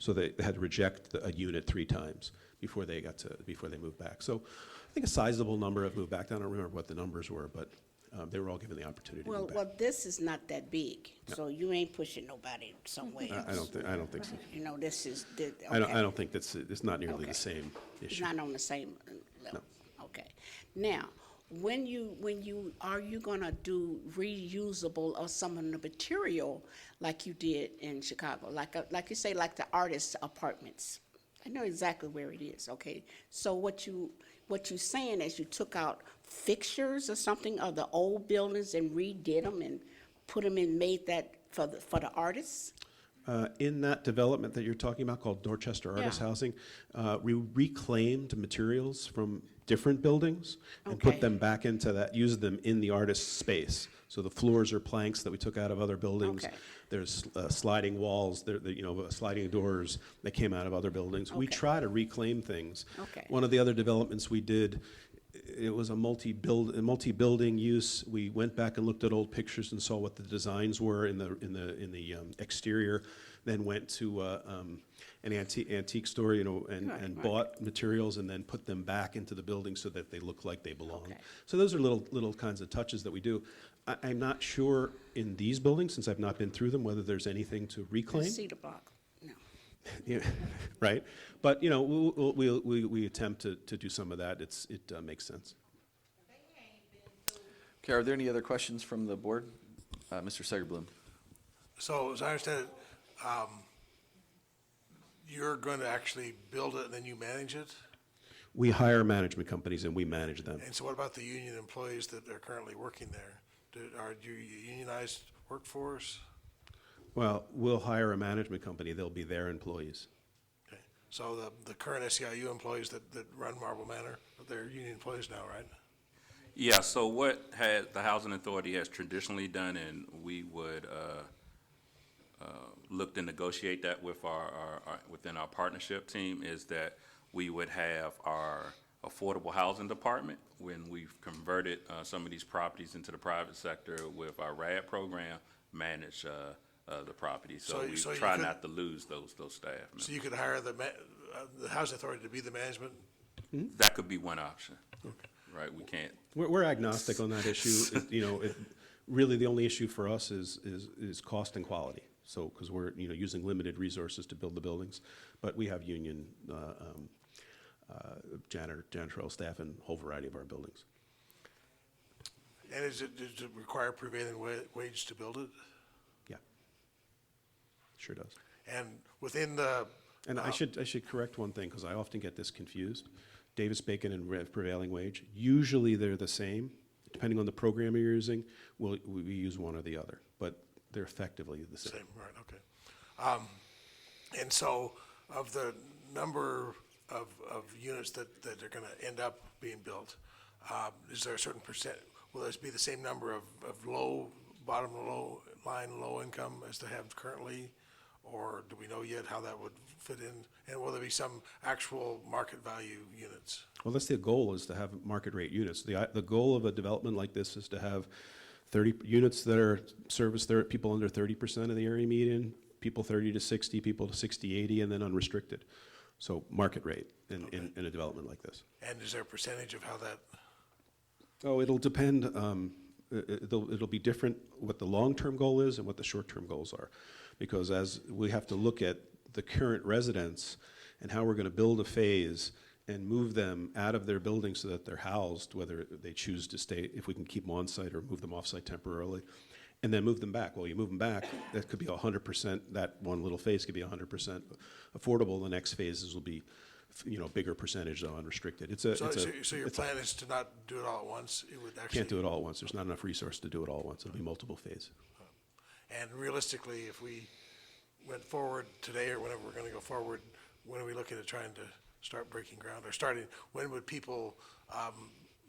So they had to reject a unit 3 times before they moved back. So I think a sizable number have moved back. I don't remember what the numbers were, but they were all given the opportunity to move back. Well, this is not that big, No. so you ain't pushing nobody somewhere else. I don't think so. You know, this is, okay. I don't think it's not nearly Okay. the same It's issue. not on the same level. Okay. Now, are you gonna do reusable of some of the material like you did in Chicago? Like you say, like the artist apartments. I know exactly where it is, okay? So what you saying is you took out fixtures or something of the old buildings and redid them and put them in, made that for the artists? In that development that you're talking about called Dorchester Artist Yeah. Housing, we reclaimed materials from different buildings and Okay. put them back into that, used them in the artist's space. So the floors are planks that we took out of other buildings. Okay. There's sliding walls, sliding doors that came out of other buildings. We Okay. try to reclaim things. Okay. One of the other developments we did, it was a multi-building use. We went back and looked at old pictures and saw what the designs were in the exterior. Then went to an antique store, and bought materials and then put them back into the building so that they look like they belong. Okay. So those are little kinds of touches that we do. I'm not sure in these buildings, since I've not been through them, whether there's anything to reclaim. Cedar block, no. Yeah, right? But, we attempt to do some of that. It makes sense. Okay, are there any other questions from the board? Mr. Segerblum. So, as I understand it, you're going to actually build it and then you manage it? We hire management companies and we manage them. And so what about the union employees that are currently working there? Are you a unionized workforce? Well, we'll hire a management company. They'll be their employees. Okay. So the current SEIU employees that run Marble Manor, they're union employees now, right? Yeah, so what the Housing Authority has traditionally done, and we would look to negotiate that with within our partnership team, is that we would have our affordable housing department when we've converted some of these properties into the private sector with our RAD program, manage the property. So we try not to lose those staff members. So you could hire the Housing Authority to be the management? That could be one option. Right, we can't. We're agnostic on that issue. Really the only issue for us is cost and quality. So, because we're using limited resources to build the buildings, but we have union janitorial staff in a whole variety of our buildings. And does it require prevailing wage to build it? Yeah, sure does. And within the... And I should correct one thing, because I often get this confused. Davis Bacon and prevailing wage, usually they're the same. Depending on the program you're using, we use one or the other, but they're effectively the same. Right, okay. And so of the number of units that are going to end up being built, is there a certain percent, will there be the same number of bottom line, low income as they have currently? Or do we know yet how that would fit in? And will there be some actual market value units? Well, that's the goal, is to have market rate units. The goal of a development like this is to have 30 units that are service people under 30% of the area median, people 30 to 60, people to 60, 80, and then unrestricted. So market rate in a development like this. And is there a percentage of how that? Oh, it'll depend. It'll be different what the long-term goal is and what the short-term goals are. Because as we have to look at the current residents and how we're going to build a phase and move them out of their buildings so that they're housed, whether they choose to stay, if we can keep them on site or move them off site temporarily, and then move them back. Well, you move them back, that could be 100%, that one little phase could be 100% affordable. The next phases will be, bigger percentage though, unrestricted. So your plan is to not do it all at once? It would actually... Can't do it all at once. There's not enough resource to do it all at once. It'll be multiple phases. And realistically, if we went forward today or whenever we're going to go forward, when are we looking at trying to start breaking ground, or when would people,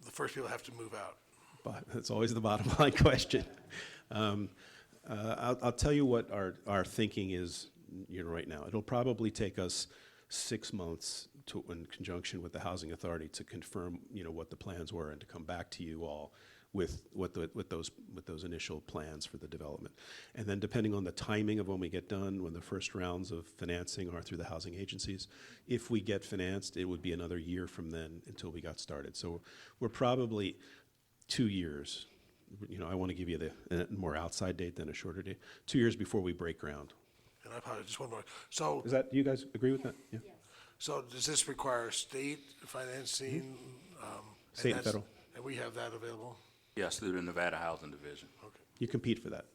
the first people have to move out? But that's always the bottom line question. I'll tell you what our thinking is right now. It'll probably take us 6 months in conjunction with the Housing Authority to confirm what the plans were and to come back to you all with those initial plans for the development. And then depending on the timing of when we get done, when the first rounds of financing are through the housing agencies, if we get financed, it would be another year from then until we got started. So we're probably 2 years. You know, I want to give you a more outside date than a shorter date. 2 years before we break ground. And I apologize, just one more. So, Do you guys agree with that? Yeah. so does this require state financing? State and that's- federal. And we have that available? Yes, through the Nevada Housing Division. Okay. You compete for that.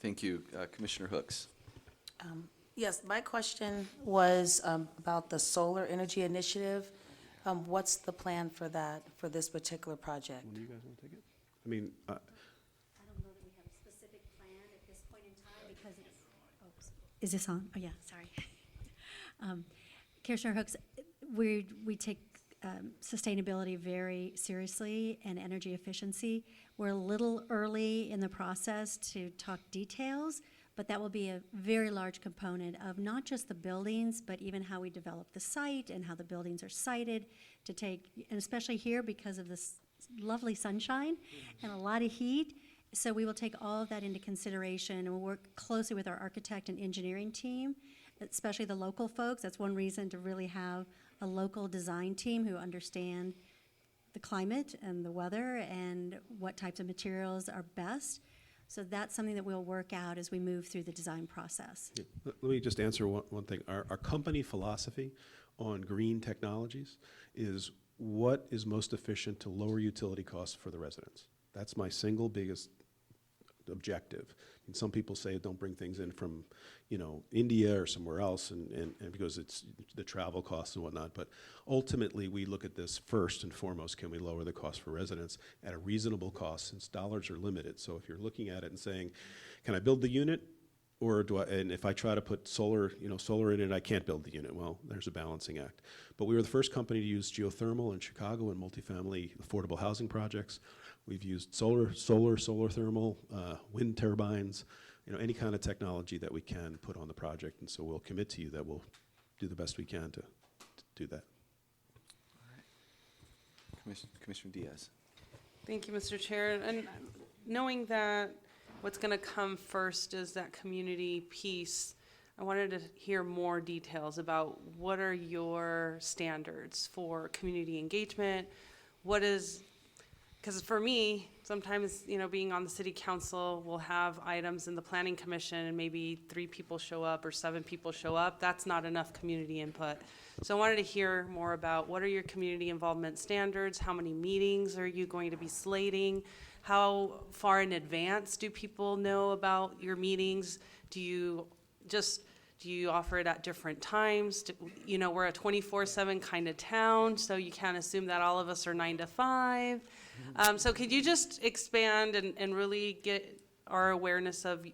Thank you. Commissioner Hooks. Yes, my question was about the solar energy initiative. What's the plan for that, for this particular project? Do you guys want to take it? I mean, I don't know that we have a specific plan at this point in time because it's, is this on? Oh, yeah, sorry. Commissioner Hooks, we take sustainability very seriously and energy efficiency. We're a little early in the process to talk details, but that will be a very large component of not just the buildings, but even how we develop the site and how the buildings are sited to take, and especially here because of this lovely sunshine and a lot of heat. So we will take all of that into consideration and we'll work closely with our architect and engineering team, especially the local folks. That's one reason to really have a local design team who understand the climate and the weather and what types of materials are best. So that's something that we'll work out as we move through the design process. let me just answer one thing. Our company philosophy on green technologies is what is most efficient to lower utility costs for the residents. That's my single biggest objective. And some people say don't bring things in from, you know, India or somewhere else, and because it's the travel costs and whatnot. But ultimately, we look at this first and foremost: can we lower the cost for residents at a reasonable cost, since dollars are limited? So if you're looking at it and saying, can I build the unit, or do I? And if I try to put solar in it, I can't build the unit. Well, there's a balancing act. But we were the first company to use geothermal in Chicago in multifamily affordable housing projects. We've used solar thermal, wind turbines, any kind of technology that we can put on the project. And so we'll commit to you that we'll do the best we can to do that. Commissioner Diaz. Thank you, Mr. Chair. And knowing that what's going to come first is that community piece, I wanted to hear more details about what are your standards for community engagement? Because for me, sometimes, being on the city council, we'll have items in the planning commission and maybe 3 people show up or 7 people show up. That's not enough community input. So I wanted to hear more about what are your community involvement standards? How many meetings are you going to be slating? How far in advance do people know about your meetings? Do you offer it at different times? We're a 24/7 kind of town, so you can't assume that all of us are 9 to 5. So could you just expand and really get our awareness of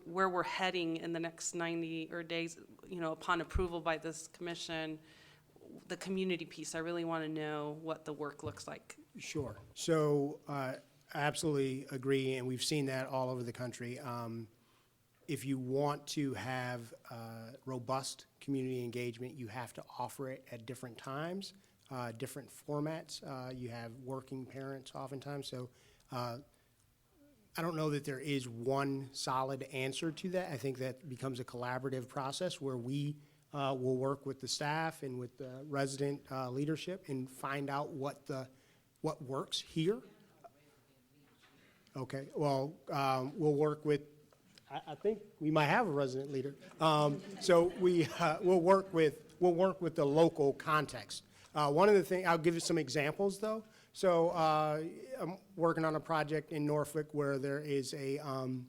where we're heading in the next 90 or days, upon approval by this commission, the community piece? I really want to know what the work looks like. Sure. So I absolutely agree, and we've seen that all over the country. If you want to have robust community engagement, you have to offer it at different times, different formats. You have working parents oftentimes. So I don't know that there is one solid answer to that. I think that becomes a collaborative process where we will work with the staff and with the resident leadership and find out what works here. Okay, well, we'll work with, I think we might have a resident leader. So we'll work with the local context. One of the things, I'll give you some examples though. So I'm working on a project in Norfolk where there is an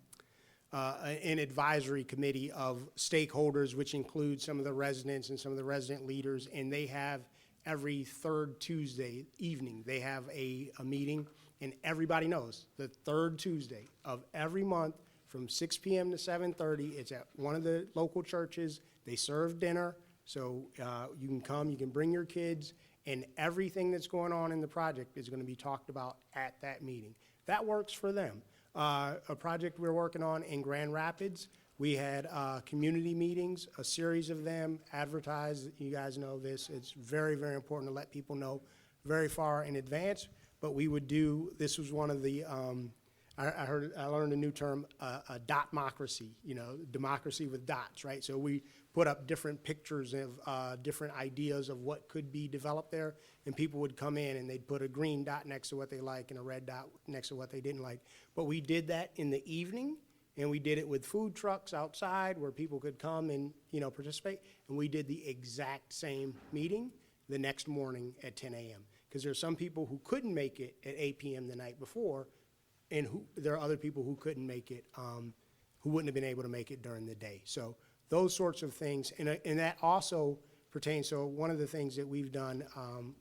advisory committee of stakeholders, which includes some of the residents and some of the resident leaders, and they have every third Tuesday evening, they have a meeting, and everybody knows the third Tuesday of every month from 6 p.m. to 7:30, it's at one of the local churches. They serve dinner, so you can come, you can bring your kids, and everything that's going on in the project is going to be talked about at that meeting. That works for them. A project we're working on in Grand Rapids, we had community meetings, a series of them advertised. You guys know this. It's very, very important to let people know very far in advance, but we would do, this was one of the, I learned a new term, a dotmocracy, you know, democracy with dots, right? So we put up different pictures of different ideas of what could be developed there, and people would come in and they'd put a green dot next to what they like and a red dot next to what they didn't like. But we did that in the evening, and we did it with food trucks outside where people could come and, you know, participate. And we did the exact same meeting the next morning at 10 a.m. Because there are some people who couldn't make it at 8 p.m. the night before, and there are other people who couldn't make it, who wouldn't have been able to make it during the day. So those sorts of things, and that also pertains, so one of the things that we've done,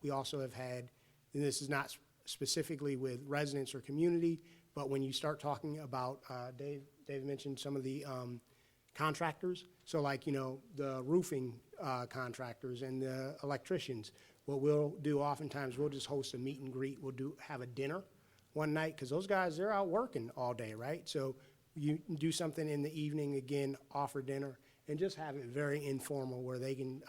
we also have had, and this is not specifically with residents or community, but when you start talking about, Dave mentioned some of the contractors, so like, you know, the roofing contractors and the electricians, what we'll do oftentimes, we'll just host a meet and greet, have a dinner one night, because those guys, they're out working all day, right? So you do something in the evening, again, offer dinner, and just have it very informal where they can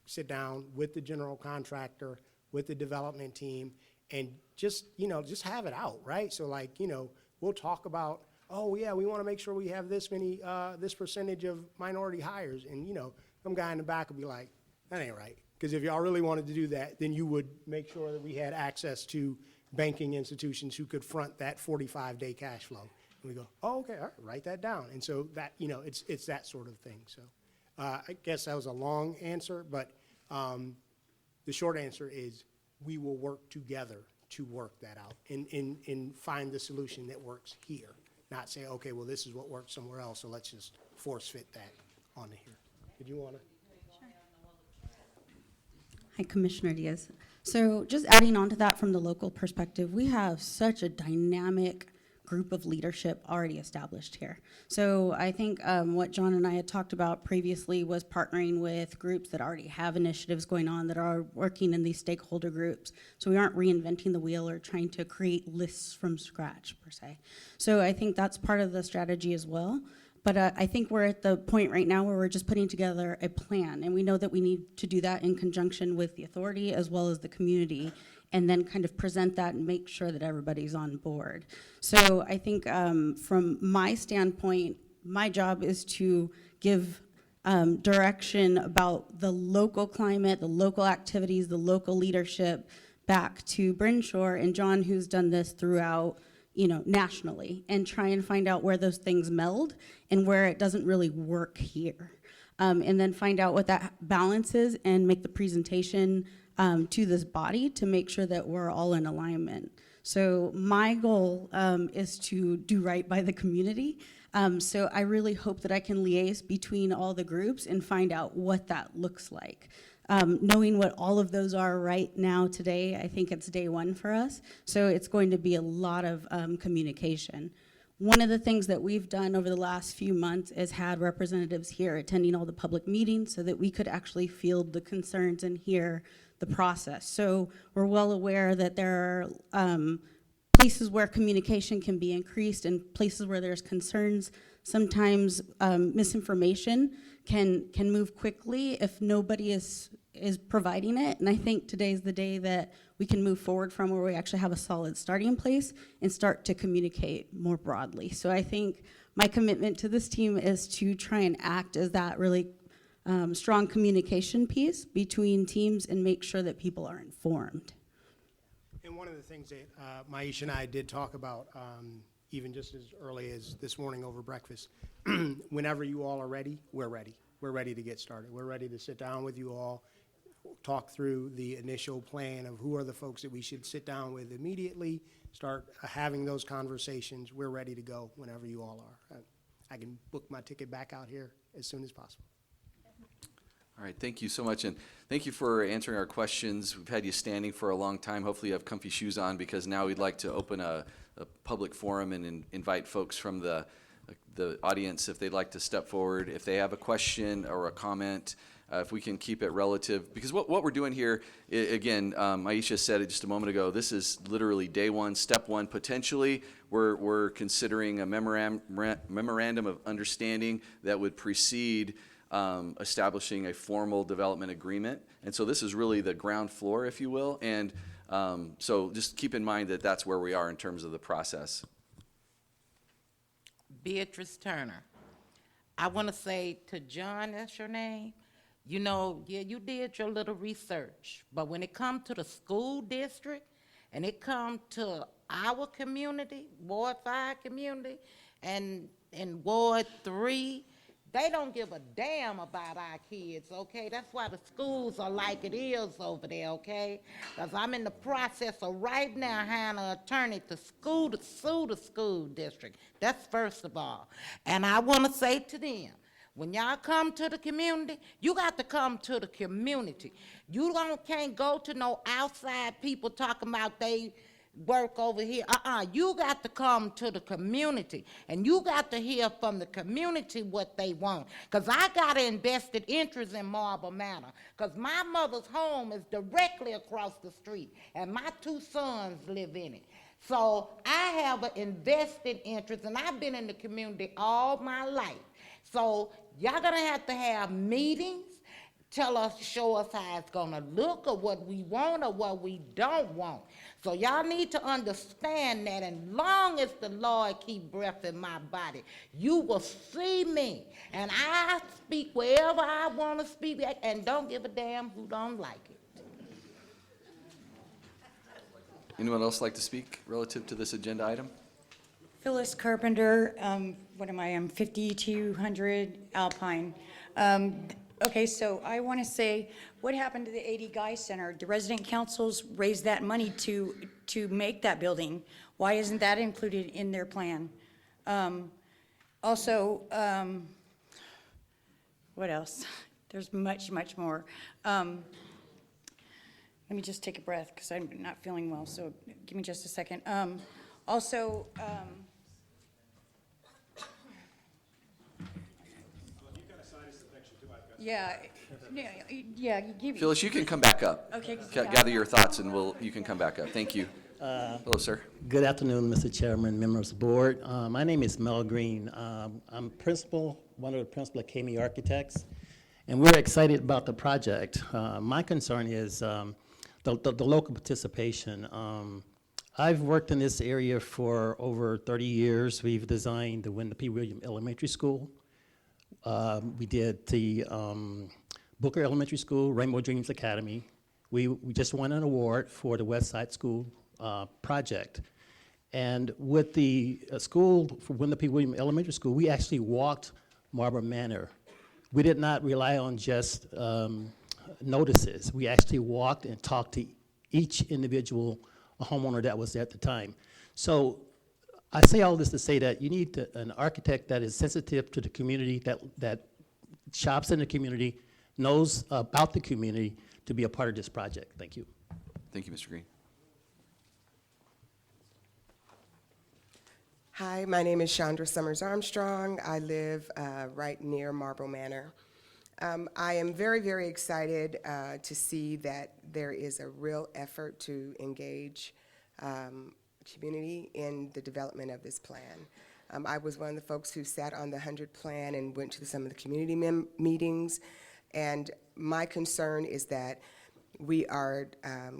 sit down with the general contractor, with the development team, and just, you know, just have it out, right? So like, you know, we'll talk about, oh yeah, we want to make sure we have this many, this percentage of minority hires, and you know, some guy in the back will be like, that ain't right. Because if y'all really wanted to do that, then you would make sure that we had access to banking institutions who could front that 45-day cash flow. And we go, oh, okay, all right, write that down. And so that, you know, it's that sort of thing. So I guess that was a long answer, but the short answer is we will work together to work that out and find the solution that works here. Not say, okay, well, this is what works somewhere else, so let's just force fit that onto here. Did you want to? Hi, Commissioner Diaz. So just adding on to that from the local perspective, we have such a dynamic group of leadership already established here. So I think what John and I had talked about previously was partnering with groups that already have initiatives going on that are working in these stakeholder groups. So we aren't reinventing the wheel or trying to create lists from scratch per se. So I think that's part of the strategy as well. But I think we're at the point right now where we're just putting together a plan, and we know that we need to do that in conjunction with the authority as well as the community, and then kind of present that and make sure that everybody's on board. So I think from my standpoint, my job is to give direction about the local climate, the local activities, the local leadership back to Brinshaw and John, who's done this throughout, you know, nationally, and try and find out where those things meld and where it doesn't really work here. And then find out what that balance is and make the presentation to this body to make sure that we're all in alignment. So my goal is to do right by the community. So I really hope that I can liaise between all the groups and find out what that looks like. Knowing what all of those are right now today, I think it's day one for us. So it's going to be a lot of communication. One of the things that we've done over the last few months is had representatives here attending all the public meetings so that we could actually field the concerns and hear the process. So we're well aware that there are places where communication can be increased and places where there's concerns. Sometimes misinformation can move quickly if nobody is providing it. And I think today's the day that we can move forward from where we actually have a solid starting place and start to communicate more broadly. So I think my commitment to this team is to try and act as that really strong communication piece between teams and make sure that people are informed. And one of the things that Maisha and I did talk about, even just as early as this morning over breakfast, whenever you all are ready, we're ready. We're ready to get started. We're ready to sit down with you all, talk through the initial plan of who are the folks that we should sit down with immediately, start having those conversations. We're ready to go whenever you all are. I can book my ticket back out here as soon as possible. All right, thank you so much, and thank you for answering our questions. We've had you standing for a long time. Hopefully you have comfy shoes on, because now we'd like to open a public forum and invite folks from the audience if they'd like to step forward. If they have a question or a comment, if we can keep it relative. Because what we're doing here, again, Maisha said it just a moment ago, this is literally day one, step one. Potentially, we're considering a memorandum of understanding that would precede establishing a formal development agreement. And so this is really the ground floor, if you will. And so just keep in mind that that's where we are in terms of the process. Beatrice Turner. I want to say to John, that's your name, you know, yeah, you did your little research, but when it comes to the school district and it comes to our community, Ward 5 community, and Ward 3, they don't give a damn about our kids, okay? That's why the schools are like it is over there, okay? Because I'm in the process of right now hiring an attorney to sue the school district. That's first of all. And I want to say to them, when y'all come to the community, you got to come to the community. You can't go to no outside people talking about they work over here. You got to come to the community, and you got to hear from the community what they want. Because I got an invested interest in Marble Manor, because my mother's home is directly across the street, and my 2 sons live in it. So I have an invested interest, and I've been in the community all my life. So y'all gonna have to have meetings, tell us, show us how it's gonna look, or what we want or what we don't want. So y'all need to understand that, and long as the Lord keep breath in my body, you will see me. And I speak wherever I want to speak at, and don't give a damn who don't like it. Anyone else like to speak relative to this agenda item? Phyllis Carpenter, what am I, I'm 5200 Alpine. Okay, so I want to say, what happened to the 80 Guy Center? The resident councils raised that money to make that building. Why isn't that included in their plan? Also, what else? There's much, much more. Let me just take a breath because I'm not feeling well, so give me just a second. Also, yeah, yeah, you give. Phyllis, you can come back up. Okay. Gather your thoughts, and you can come back up. Thank you. Hello, sir. Good afternoon, Mr. Chairman, members of the board. My name is Mel Greene. I'm one of the principal at Kme Architects, and we're excited about the project. My concern is the local participation. I've worked in this area for over 30 years. We've designed the Wendell P. Williams Elementary School. We did the Booker Elementary School, Rainbow Dreams Academy. We just won an award for the West Side School project. And with the school for Wendell P. Williams Elementary School, we actually walked Marble Manor. We did not rely on just notices. We actually walked and talked to each individual homeowner that was there at the time. So I say all this to say that you need an architect that is sensitive to the community, that shops in the community, knows about the community to be a part of this project. Thank you. Thank you, Mr. Greene. Hi, my name is Chandra Armstrong. I live right near Marble Manor. I am very, very excited to see that there is a real effort to engage community in the development of this plan. I was one of the folks who sat on the 100 plan and went to some of the community meetings, and my concern is that we are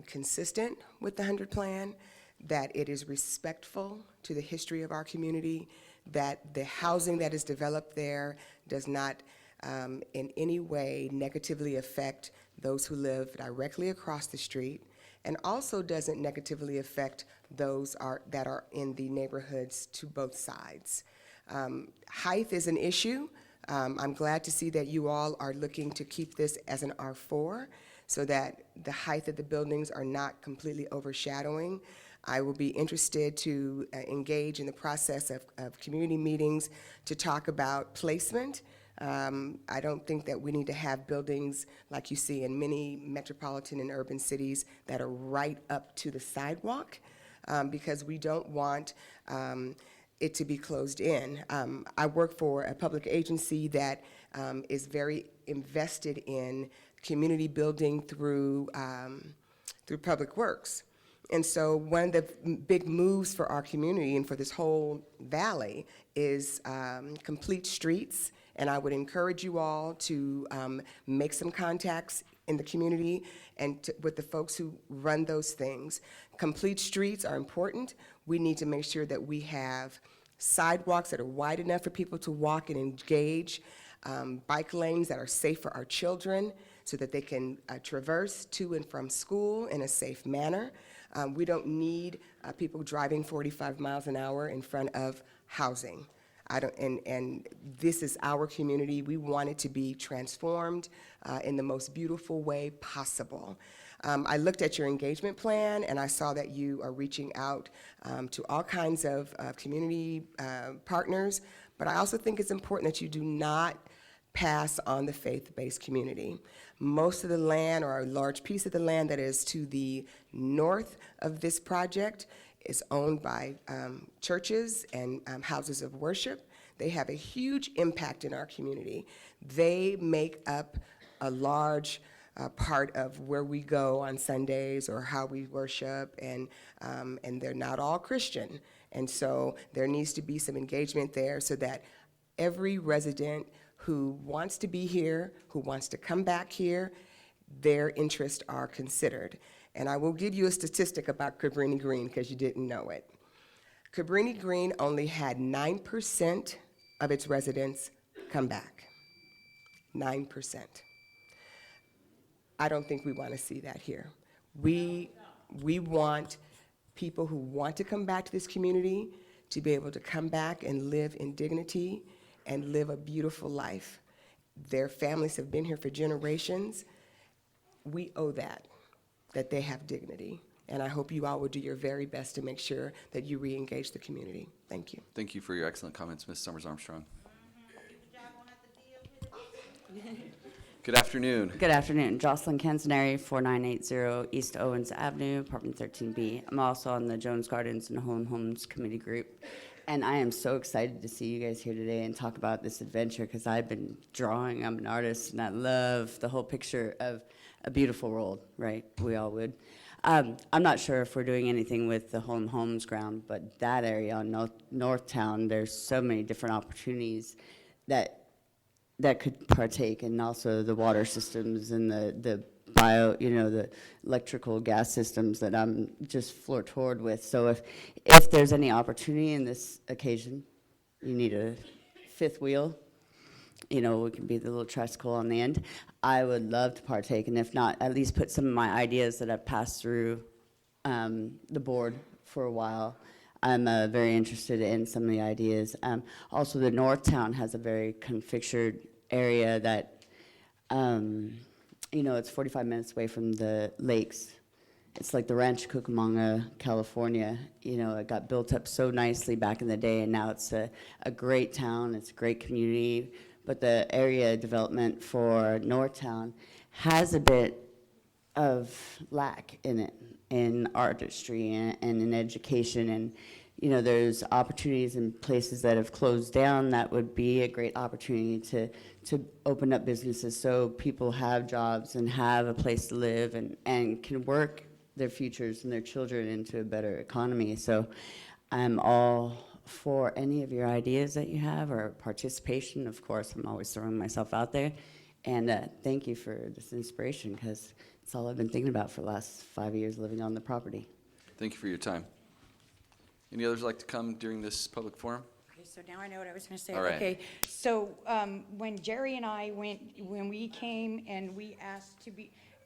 consistent with the 100 plan, that it is respectful to the history of our community, that the housing that is developed there does not in any way negatively affect those who live directly across the street, and also doesn't negatively affect those that are in the neighborhoods to both sides. Height is an issue. I'm glad to see that you all are looking to keep this as an R4 so that the height of the buildings are not completely overshadowing. I will be interested to engage in the process of community meetings to talk about placement. I don't think that we need to have buildings like you see in many metropolitan and urban cities that are right up to the sidewalk because we don't want it to be closed in. I work for a public agency that is very invested in community building through public works. And so one of the big moves for our community and for this whole valley is complete streets And I would encourage you all to make some contacts in the community and with the folks who run those things. Complete streets are important. We need to make sure that we have sidewalks that are wide enough for people to walk and engage, bike lanes that are safe for our children so that they can traverse to and from school in a safe manner. We don't need people driving 45 miles an hour in front of housing. And this is our community. We want it to be transformed in the most beautiful way possible. I looked at your engagement plan, and I saw that you are reaching out to all kinds of community partners, but I also think it's important that you do not pass on the faith-based community. Most of the land, or a large piece of the land that is to the north of this project, is owned by churches and houses of worship. They have a huge impact in our community. They make up a large part of where we go on Sundays or how we worship, and they're not all Christian. And so there needs to be some engagement there so that every resident who wants to be here, who wants to come back here, their interests are considered. And I will give you a statistic about Kme Greene because you didn't know it. Kme Greene only had 9% of its residents come back. 9%. I don't think we want to see that here. We want people who want to come back to this community to be able to come back and live in dignity and live a beautiful life. Their families have been here for generations. We owe that they have dignity. And I hope you all will do your very best to make sure that you re-engage the community. Thank you. Thank you for your excellent comments, Ms. Summers Armstrong. Good afternoon. Good afternoon. Jocelyn Canzaneri, 4980 East Owens Avenue, apartment 13B. I'm also on the Jones Gardens and Home Homes Committee group. And I am so excited to see you guys here today and talk about this adventure because I've been drawing. I'm an artist, and I love the whole picture of a beautiful world, right? We all would. I'm not sure if we're doing anything with the Home Homes ground, but that area on Northtown, there's so many different opportunities that could partake, and also the water systems and the bio, the electrical gas systems that I'm just floored with. So if there's any opportunity in this occasion, you need a fifth wheel, we can be the little tricycle on the end. I would love to partake, and if not, at least put some of my ideas that I've passed through the board for a while. I'm very interested in some of the ideas. Also, the Northtown has a very configured area that, it's 45 minutes away from the lakes. It's like the Rancho Cucamonga, California. It got built up so nicely back in the day, and now it's a great town. It's a great community. But the area development for Northtown has a bit of lack in it, in artistry and in education. And, there's opportunities in places that have closed down that would be a great opportunity to open up businesses so people have jobs and have a place to live and can work their futures and their children into a better economy. So I'm all for any of your ideas that you have or participation. Of course, I'm always throwing myself out there. And thank you for this inspiration because it's all I've been thinking about for the last 5 years living on the property. Thank you for your time. Any others like to come during this public forum? Okay, so now I know what I was going to say. All right. Okay, so when Jerry and I when we came and we asked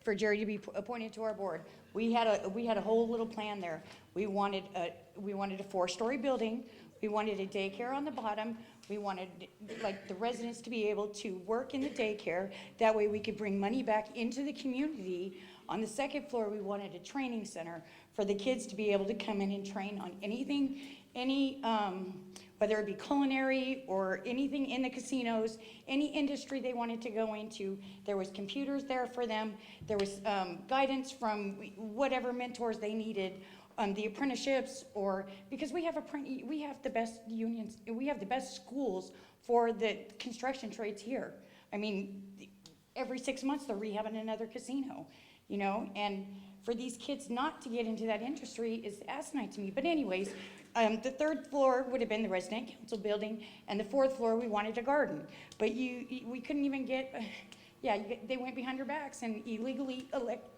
for Jerry to be appointed to our board, we had a whole little plan there. We wanted a 4-story building. We wanted a daycare on the bottom. We wanted the residents to be able to work in the daycare. That way we could bring money back into the community. On the second floor, we wanted a training center for the kids to be able to come in and train on anything, whether it be culinary or anything in the casinos, any industry they wanted to go into. There was computers there for them. There was guidance from whatever mentors they needed. The apprenticeships, or because we have the best unions, we have the best schools for the construction trades here. I mean, every 6 months they're rehabbing another casino, and for these kids not to get into that industry is asinine to me. But anyways, The third floor would have been the resident council building, and the fourth floor, we wanted a garden. But we couldn't even get, they went behind your backs and illegally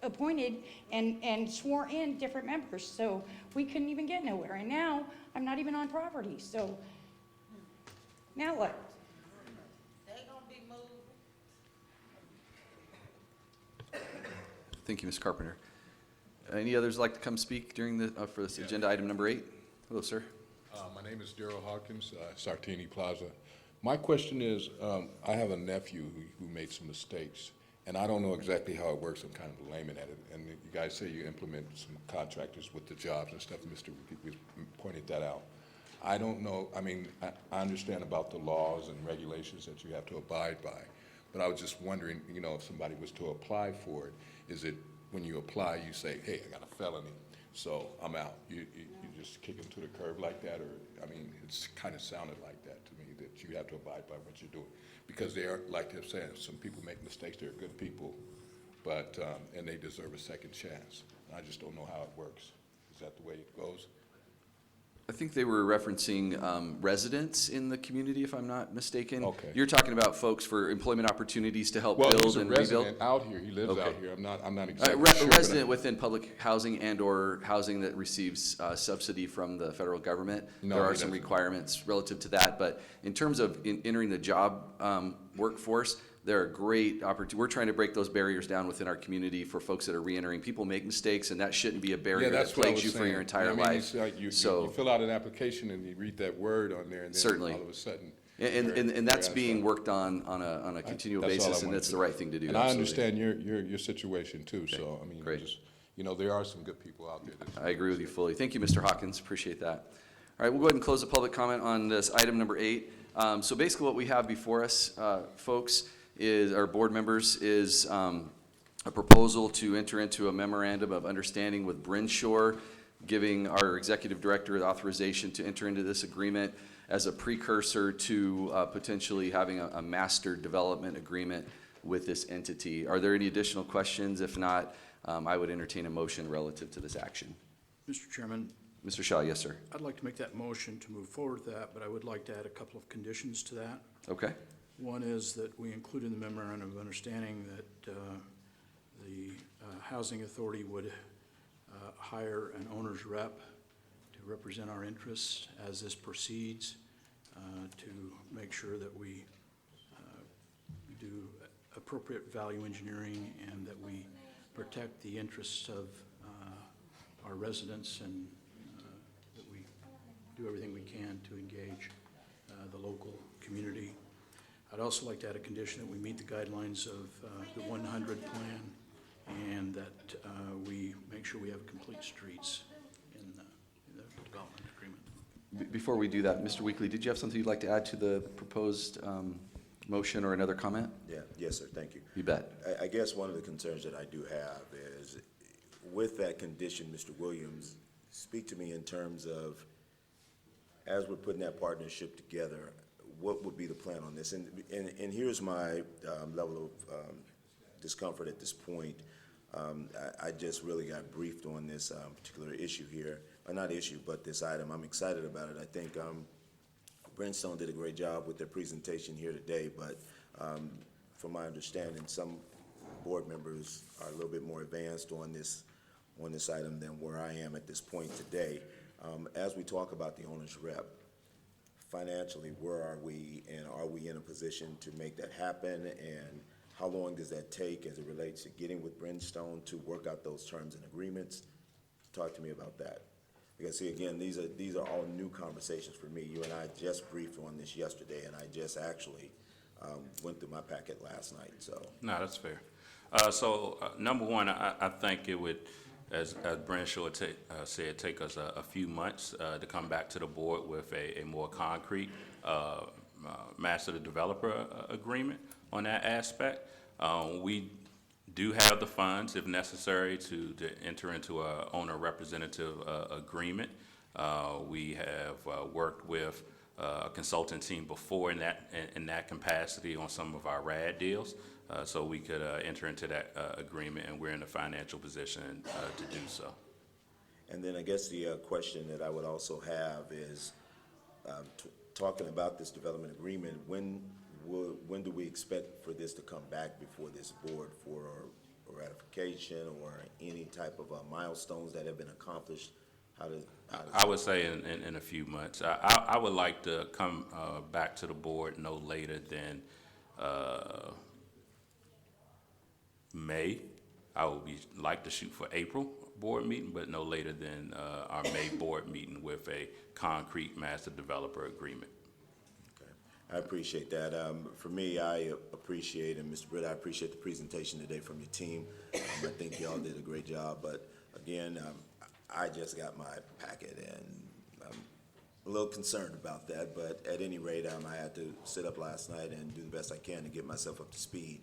appointed and swore in different members, so we couldn't even get nowhere. And now, I'm not even on property, so now what? They gonna be moved. Thank you, Ms. Carpenter. Any others like to come speak during the, for this agenda item number 8? Hello, sir. My name is Daryl Hawkins, Sartini Plaza. My question is, I have a nephew who made some mistakes, and I don't know exactly how it works. I'm kind of a layman at it. And you guys say you implement some contractors with the jobs and stuff. Mr. pointed that out. I don't know. I mean, I understand about the laws and regulations that you have to abide by, but I was just wondering, you know, if somebody was to apply for it, is it when you apply, you say, hey, I got a felony, so I'm out. You just kick them to the curb like that, or, I mean, it's kind of sounded like that to me, that you have to abide by what you're doing. Because they are, like they're saying, some people make mistakes, they're good people, but, and they deserve a second chance. I just don't know how it works. Is that the way it goes? I think they were referencing residents in the community, if I'm not mistaken. Okay. You're talking about folks for employment opportunities to help Well, build he's a and rebuild? resident out here, he lives Okay. out here, I'm not exactly A sure. but resident within public housing and/or housing that receives subsidy from the federal government. No, There are he some doesn't. requirements relative to that, but in terms of entering the job workforce, there are great opportunities. We're trying to break those barriers down within our community for folks that are reentering. People make mistakes, and that shouldn't be a barrier Yeah, that that's what I plagues was you for saying. your entire I mean, life. it's like you So fill out an application and you read that word on there, and then Certainly. all of a sudden. and that's you're being outside. worked on a continual That's all I basis, and wanted that's to the know. right thing to do. And I absolutely. understand your situation too, so, I mean, great. just, you know, there are some good people out there. I agree with you fully. Thank you, Mr. Hawkins. Appreciate that. All right, we'll go ahead and close the public comment on this item number 8. So basically what we have before us, folks, is, our board members, is a proposal to enter into a memorandum of understanding with Brinshaw, giving our executive director the authorization to enter into this agreement as a precursor to potentially having a master development agreement with this entity. Are there any additional questions? If not, I would entertain a motion relative to this action. Mr. Chairman, Mr. Shaw, yes, sir. I'd like to make that motion to move forward with that, but I would like to add a couple of conditions to that. Okay. One is that we include in the memorandum of understanding that the Housing Authority would hire an owner's rep to represent our interests as this proceeds, to make sure that we do appropriate value engineering and that we protect the interests of our residents, and that we do everything we can to engage the local community. I'd also like to add a condition that we meet the guidelines of the 100 plan, and that we make sure we have complete streets in the development agreement. Before we do that, Mr. Weekly, did you have something you'd like to add to the proposed motion or another comment? Yes, sir, thank you. You bet. I guess one of the concerns that I do have is, with that condition, Mr. Williams, speak to me in terms of, as we're putting that partnership together, what would be the plan on this? And here's my level of discomfort at this point. I just really got briefed on this particular issue here, or not issue, but this item. I'm excited about it. I think Brimstone did a great job with their presentation here today, but from my understanding, some board members are a little bit more advanced on this item than where I am at this point today. As we talk about the owner's rep, financially, where are we, and are we in a position to make that happen, and how long does that take as it relates to getting with Brimstone to work out those terms and agreements? Talk to me about that. Because see, again, these are all new conversations for me. You and I just briefed on this yesterday, and I just actually went through my packet last night, so. No, that's fair. Number one, I think it would, as Brinshaw said, take us a few months to come back to the board with a more concrete master developer agreement on that aspect. We do have the funds, if necessary, to enter into a owner representative agreement. We have worked with a consultant team before in that capacity on some of our RAD deals, so we could enter into that agreement, and we're in a financial position to do so. And then I guess the question that I would also have is, talking about this development agreement, when do we expect for this to come back before this board for ratification or any type of milestones that have been accomplished? I would say in a few months. I would like to come back to the board no later than May. I would like to shoot for April board meeting, but no later than our May board meeting with a concrete master developer agreement. I appreciate that. For me, I appreciate, and Mr. Britt, I appreciate the presentation today from your team. I think y'all did a great job, but again, I just got my packet and I'm a little concerned about that, but at any rate, I had to sit up last night and do the best I can to get myself up to speed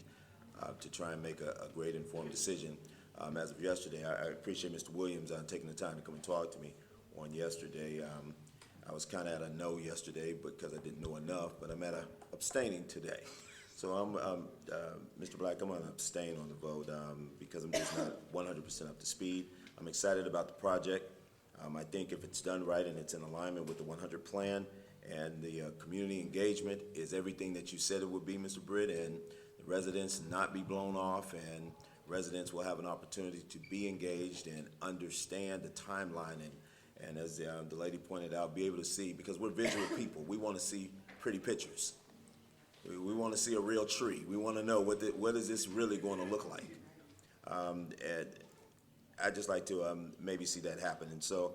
to try and make a great informed decision. As of yesterday, I appreciate Mr. Williams taking the time to come and talk to me on yesterday. I was kind of at a no yesterday because I didn't know enough, but I'm at a abstaining today. So Mr. Black, I'm going to abstain on the vote because I'm just not 100% up to speed. I'm excited about the project. I think if it's done right and it's in alignment with the 100 plan and the community engagement is everything that you said it would be, Mr. Britt, and the residents not be blown off and residents will have an opportunity to be engaged and understand the timeline and as the lady pointed out, be able to see, because we're visual people, we want to see pretty pictures. We want to see a real tree. We want to know what is this really going to look like. And I'd just like to maybe see that happen. And so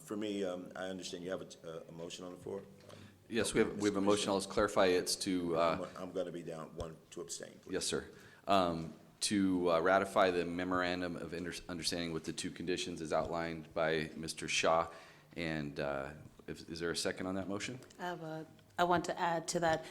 for me, I understand you have a motion on the floor. Yes, we have a motion. I'll just clarify it's to. I'm going to be down one to abstain, please. Yes, sir. To ratify the memorandum of understanding with the two conditions as outlined by Mr. Shaw. And is there a second on that motion? I want to add to that.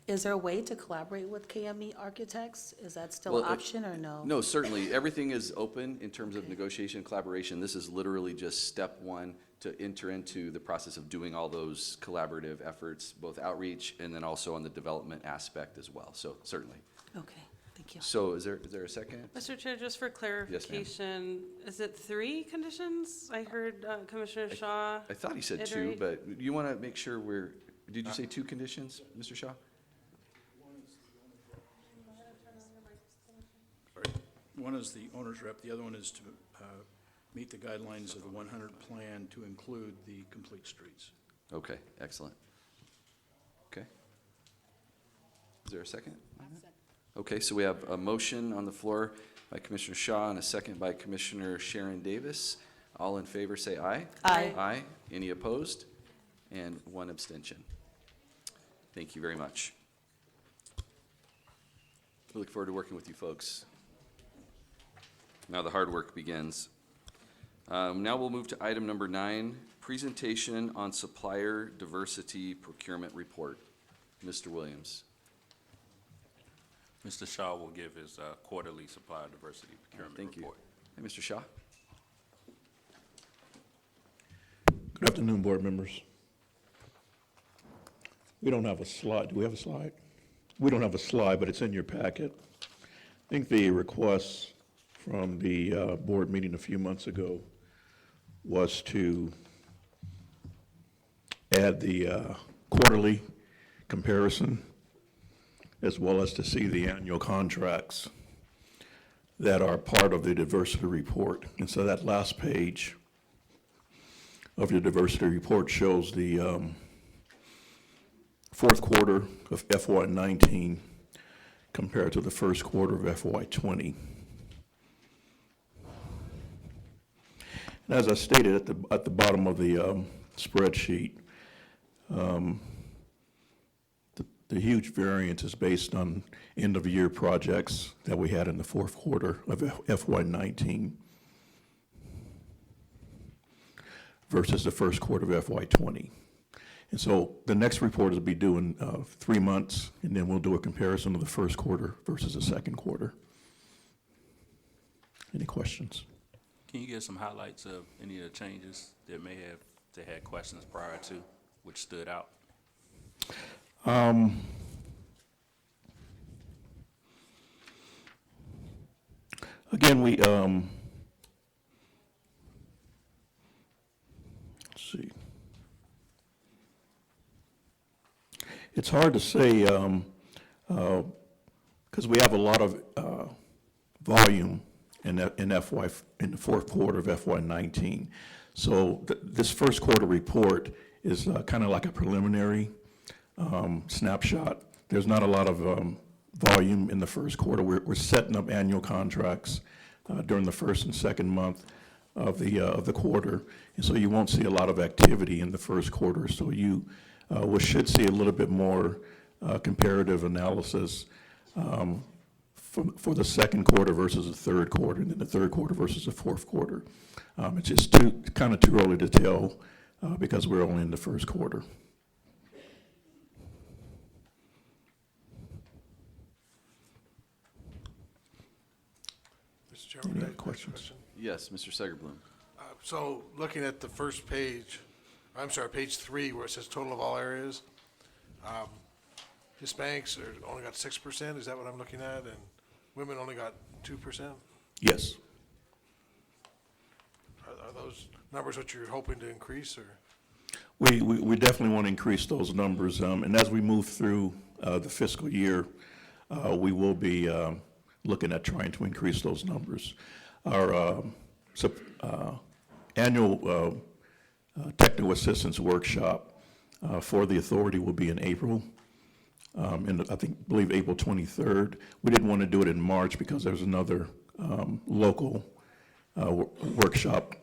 Is there a way to collaborate with Kme Architects? Is that still an option or no? No, certainly. Everything is open in terms of negotiation and collaboration. This is literally just step one to enter into the process of doing all those collaborative efforts, both outreach and then also on the development aspect as well. So certainly. Okay. Thank you. So is there a second? Mr. Chair, just for clarification, is it 3 conditions? I heard Commissioner Shaw. I thought he said iterate. 2, but you want to make sure did you say 2 conditions, Mr. Shaw? One is the owner's rep, the other one is to meet the guidelines of the 100 plan to include the complete streets. Okay, excellent. Okay. Is there a second? Okay, so we have a motion on the floor by Commissioner Shaw and a second by Commissioner Sharon Davis. All in favor say aye. Aye. Aye. Any opposed? And 1 abstention. Thank you very much. We look forward to working with you folks. Now the hard work begins. Now we'll move to item number 9, presentation on supplier diversity procurement report. Mr. Williams. Mr. Shaw will give his quarterly supplier diversity procurement report. Hey, Mr. Shaw. Good afternoon, board members. We don't have a slide. Do we have a slide? We don't have a slide, but it's in your packet. I think the request from the board meeting a few months ago was to add the quarterly comparison as well as to see the annual contracts that are part of the diversity report. And so that last page of your diversity report shows the fourth quarter of FY19 compared to the first quarter of FY20. And as I stated at the bottom of the spreadsheet, the huge variance is based on end-of-year projects that we had in the fourth quarter of FY19 versus the first quarter of FY20. And so the next report will be due in 3 months, and then we'll do a comparison of the first quarter versus the second quarter. Any questions? Can you give some highlights of any of the changes that they had questions prior to, which stood out? Again, It's hard to say, because we have a lot of volume in the fourth quarter of FY19. So this first quarter report is kind of like a preliminary snapshot. There's not a lot of volume in the first quarter. We're setting up annual contracts during the first and second month of the quarter, and so you won't see a lot of activity in the first quarter. So you we should see a little bit more comparative analysis for the second quarter versus the third quarter, and then the third quarter versus the fourth quarter. It's just kind of too early to tell because we're only in the first quarter. Mr. Chairman, Any can I other ask a questions? question? Yes, Mr. Segerblum. So looking at the first page, I'm sorry, page 3, where it says total of all areas, Hispanics only got 6%, is that what I'm looking at? And women only got 2%? Yes. Are those numbers what you're hoping to increase, or? We definitely want to increase those numbers, and as we move through the fiscal year, we will be looking at trying to increase those numbers. Our annual technical assistance workshop for the authority will be in April, and I believe April 23rd. We didn't want to do it in March because there's another local workshop,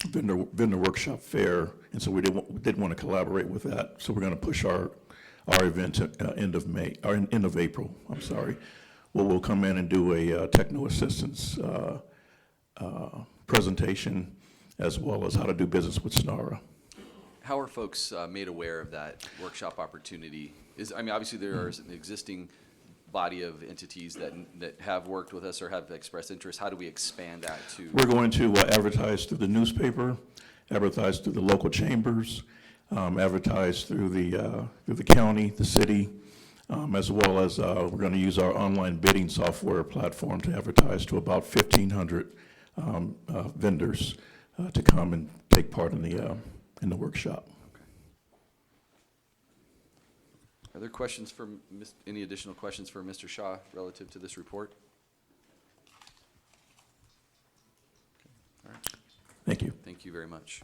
vendor workshop fair, and so we didn't want to collaborate with that. So we're going to push our event to end of April. I'm sorry. We'll come in and do a technical assistance presentation, as well as how to do business with SNRHA. How are folks made aware of that workshop opportunity? Obviously there is an existing body of entities that have worked with us or have expressed interest. How do we expand that to? We're going to advertise through the newspaper, advertise through the local chambers, advertise through the county, the city, as well as we're going to use our online bidding software platform to advertise to about 1,500 vendors to come and take part in the workshop. Are there questions for any additional questions for Mr. Shaw relative to this report? Okay. All right. Thank you. Thank you very much.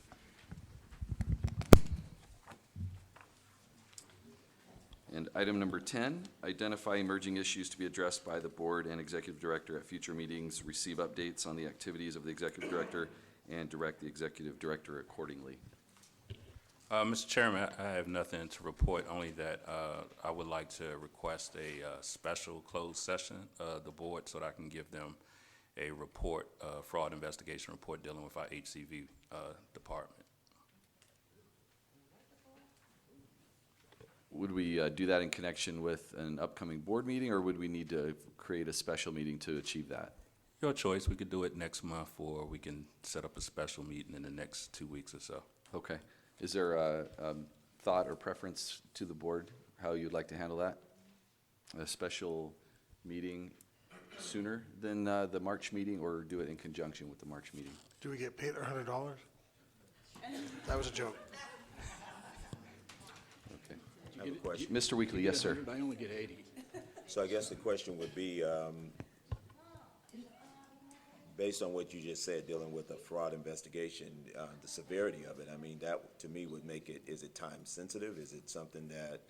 And item number 10, identify emerging issues to be addressed by the board and executive director at future meetings, receive updates on the activities of the executive director, and direct the executive director accordingly. Mr. Chairman, I have nothing to report, only that I would like to request a special closed session of the board so that I can give them a report, fraud investigation report dealing with our HCV department. Would we do that in connection with an upcoming board meeting, or would we need to create a special meeting to achieve that? Your choice. We could do it next month, or we can set up a special meeting in the next 2 weeks or so. Okay. Is there a thought or preference to the board, how you'd like to handle that? A special meeting sooner than the March meeting, or do it in conjunction with the March meeting? Do we get paid our $100? That was a joke. Okay. I have a question. Mr. Weekly, yes, sir. I only get 80. So I guess the question would be, based on what you just said, dealing with a fraud investigation, the severity of it, that to me would make it, is it time sensitive? Is it something that?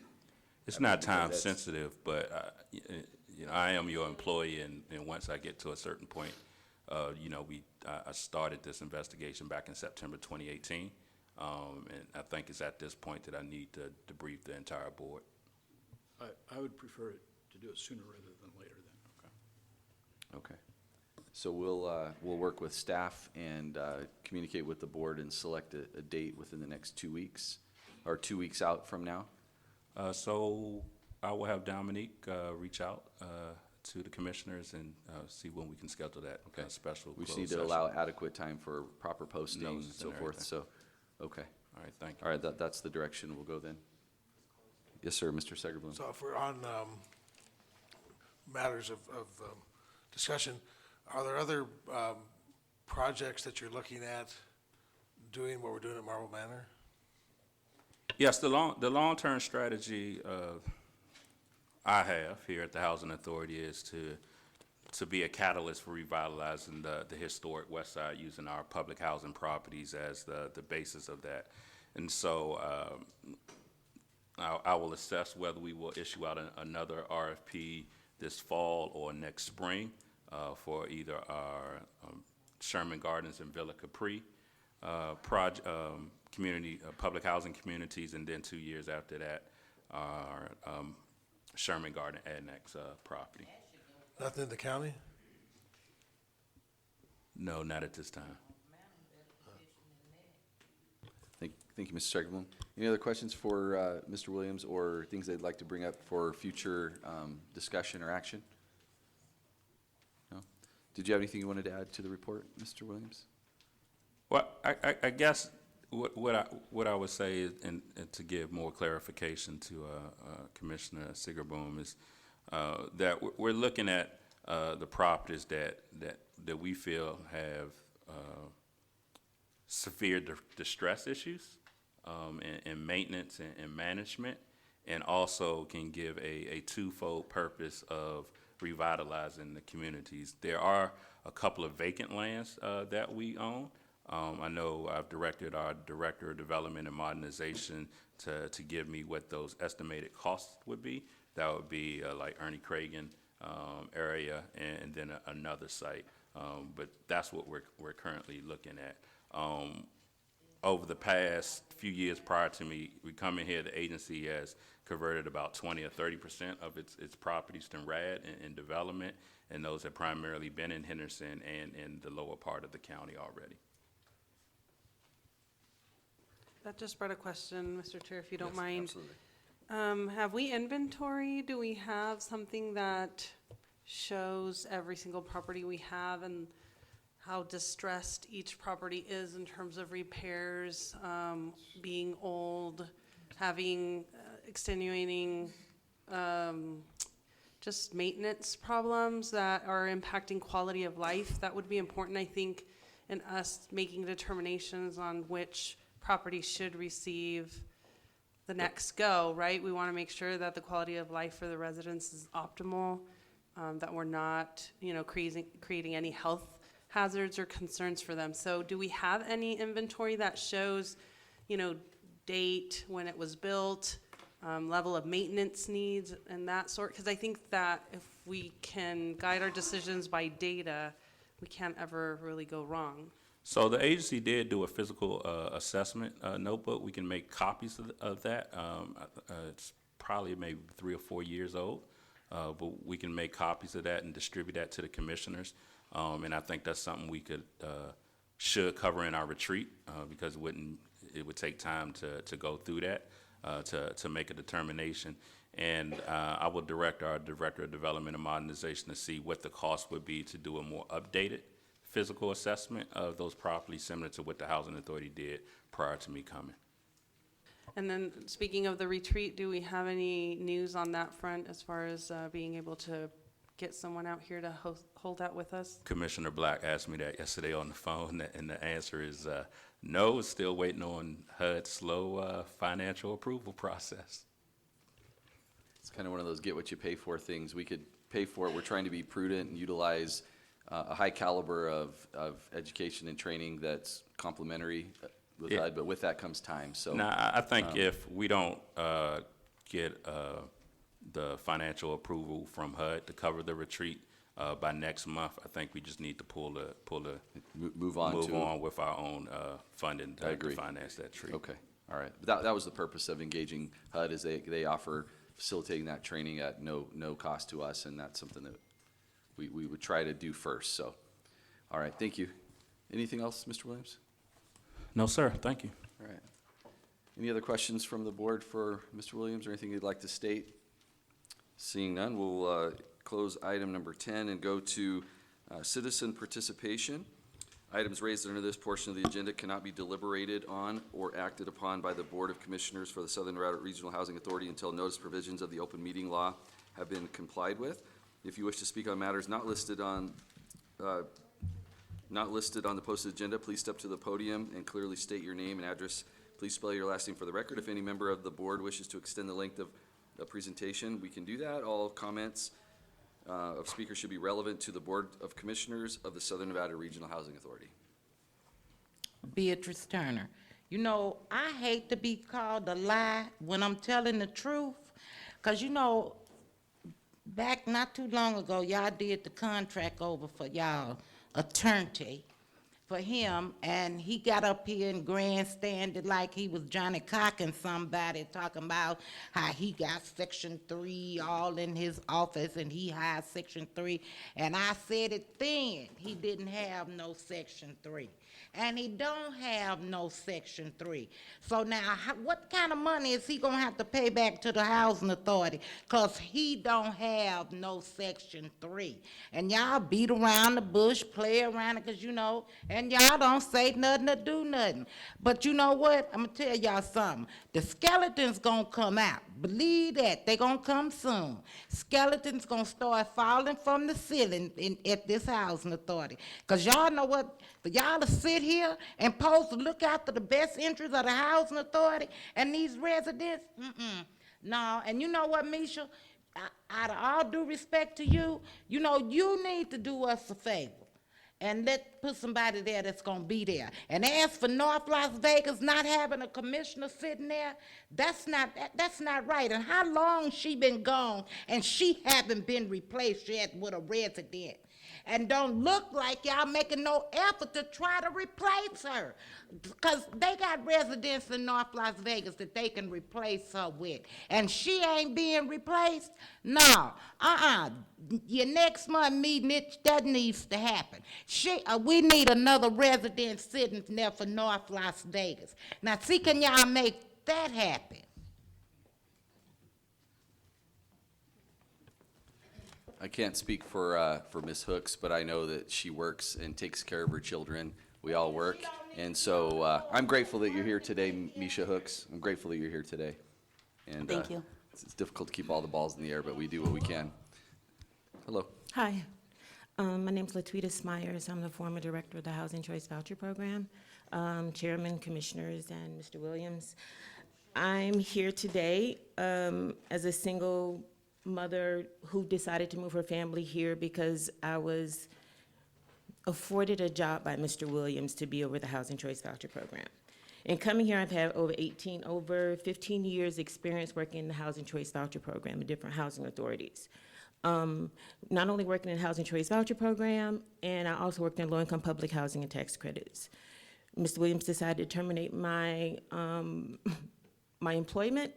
It's not time sensitive, but I am your employee, and once I get to a certain point, I started this investigation back in September 2018, and I think it's at this point that I need to debrief the entire board. I would prefer it to do it sooner rather than later then. Okay. So we'll work with staff and communicate with the board and select a date within the next 2 weeks, or 2 weeks out from now. So I will have Dominique reach out to the commissioners and see when we can schedule that special. We just need to allow adequate time for proper posting and so forth. Everything. So, okay. All right, thank you. All right, that's the direction we'll go then. Yes, sir, Mr. Segerblum. So if we're on matters of discussion, are there other projects that you're looking at doing what we're doing at Marble Manor? Yes, the long-term strategy I have here at the Housing Authority is to be a catalyst for revitalizing the historic West Side using our public housing properties as the basis of that. And so I will assess whether we will issue out another RFP this fall or next spring for either our Sherman Gardens and Villa Capri community, public housing communities, and then 2 years after that, our Sherman Garden Annex property. Nothing in the county? No, not at this time. Thank you, Mr. Steigerblum. Any other questions for Mr. Williams or things they'd like to bring up for future discussion or action? No? Did you have anything you wanted to add to the report, Mr. Williams? Well, I guess what I would say is, and to give more clarification to Commissioner Sigerboom, is that we're looking at the properties that we feel have severe distress issues in maintenance and management, and also can give a twofold purpose of revitalizing the communities. There are a couple of vacant lands that we own. I know I've directed our Director of Development and Modernization to give me what those estimated costs would be. That would be like Ernie Cragen area and then another site. But that's what we're currently looking at. Over the past few years prior to me coming here, the agency has converted about 20 or 30% of its properties to RAD in development, and those have primarily been in Henderson and in the lower part of the county already. That just brought a question, Mr. Chair, if you don't Yes, mind. absolutely. Have we inventory? Do we have something that shows every single property we have and how distressed each property is in terms of repairs, being old, having extenuating just maintenance problems that are impacting quality of life? That would be important, I think, in us making determinations on which property should receive the next go, right? We want to make sure that the quality of life for the residents is optimal, that we're not, creating any health hazards or concerns for them. So do we have any inventory that shows, date, when it was built, level of maintenance needs and that sort? Because I think that if we can guide our decisions by data, we can't ever really go wrong. So the agency did do a physical assessment notebook. We can make copies of that. It's probably maybe 3 or 4 years old, but we can make copies of that and distribute that to the commissioners. And I think that's something we should cover in our retreat because it would take time to go through that to make a determination. And I will direct our Director of Development and Modernization to see what the cost would be to do a more updated physical assessment of those properties, similar to what the Housing Authority did prior to me coming. And then, speaking of the retreat, do we have any news on that front as far as being able to get someone out here to hold that with us? Commissioner Black asked me that yesterday on the phone, and the answer is no, still waiting on HUD's slow financial approval process. It's kind of one of those get what you pay for things. We could pay for it. We're trying to be prudent and utilize a high caliber of education and training that's complementary with HUD, but with that comes time. So now, I think if we don't get the financial approval from HUD to cover the retreat by next month, I think we just need to move on with our own funding to finance that retreat. Okay, all right. But that was the purpose of engaging HUD, is they offer facilitating that training at no cost to us, and that's something that we would try to do first. So, all right, thank you. Anything else, Mr. Williams? No, sir. Thank you. All right. Any other questions from the board for Mr. Williams or anything you'd like to state? Seeing none, we'll close item number 10 and go to citizen participation. Items raised under this portion of the agenda cannot be deliberated on or acted upon by the Board of Commissioners for the Southern Regional Housing Authority until notice provisions of the open meeting law have been complied with. If you wish to speak on matters not listed on the posted agenda, please step to the podium and clearly state your name and address. Please spell your last name for the record. If any member of the board wishes to extend the length of the presentation, we can do that. All comments of speakers should be relevant to the Board of Commissioners of the Southern Nevada Regional Housing Authority. Beatrice Turner. You know, I hate to be called a lie when I'm telling the truth, because, you know, back not too long ago, y'all did the contract over for y'all attorney for him, and he got up here and grandstanded like he was Johnny cocking somebody, talking about how he got Section 3 all in his office and he has Section 3. And I said it then, he didn't have no Section 3. And he don't have no Section 3. So now, what kind of money is he gonna have to pay back to the Housing Authority? Because he don't have no Section 3. And y'all beat around the bush, play around it, because you know, and y'all don't say nothing or do nothing. But you know what? I'm gonna tell y'all something. The skeleton's gonna come out. Believe that. They gonna come soon. Skeletons gonna start falling from the ceiling at this Housing Authority. Because y'all know what? For y'all to sit here and supposed to look after the best interests of the Housing Authority and these residents? No, and you know what, Misha? Out of all due respect to you, you know, you need to do us a favor and put somebody there that's gonna be there. And as for North Las Vegas not having a commissioner sitting there, that's not right. And how long she been gone and she haven't been replaced yet with a resident? And don't look like y'all making no effort to try to replace her. Because they got residents in North Las Vegas that they can replace her with. And she ain't being replaced? No. Your next month meeting, that needs to happen. We need another resident sitting there for North Las Vegas. Now, see, can y'all make that happen? I can't speak for Ms. Hooks, but I know that she works and takes care of her children. We all work. And so I'm grateful that you're here today, Misha Hooks. I'm grateful that you're here today. And Thank you. It's difficult to keep all the balls in the air, but we do what we can. Hello. Hi. My name's Latweeta Smyers. I'm the former director of the Housing Choice Voucher Program, Chairman, Commissioners, and Mr. Williams. I'm here today as a single mother who decided to move her family here because I was afforded a job by Mr. Williams to be over the Housing Choice Voucher Program. And coming here, I've had over 15 years experience working in the Housing Choice Voucher Program in different housing authorities. Not only working in the Housing Choice Voucher Program, and I also worked in low-income public housing and tax credits. Mr. Williams decided to terminate my my employment,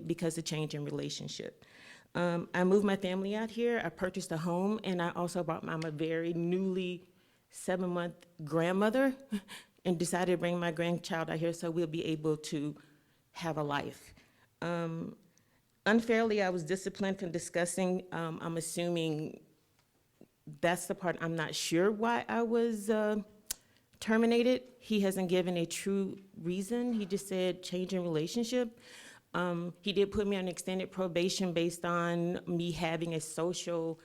because of change in relationship. I moved my family out here, I purchased a home, and I also brought my very newly 7-month grandmother and decided to bring my grandchild out here so we'll be able to have a life. Unfairly, I was disciplined from discussing. I'm assuming that's the part I'm not sure why I was terminated. He hasn't given a true reason. He just said change in relationship. He did put me on extended probation based on me having a social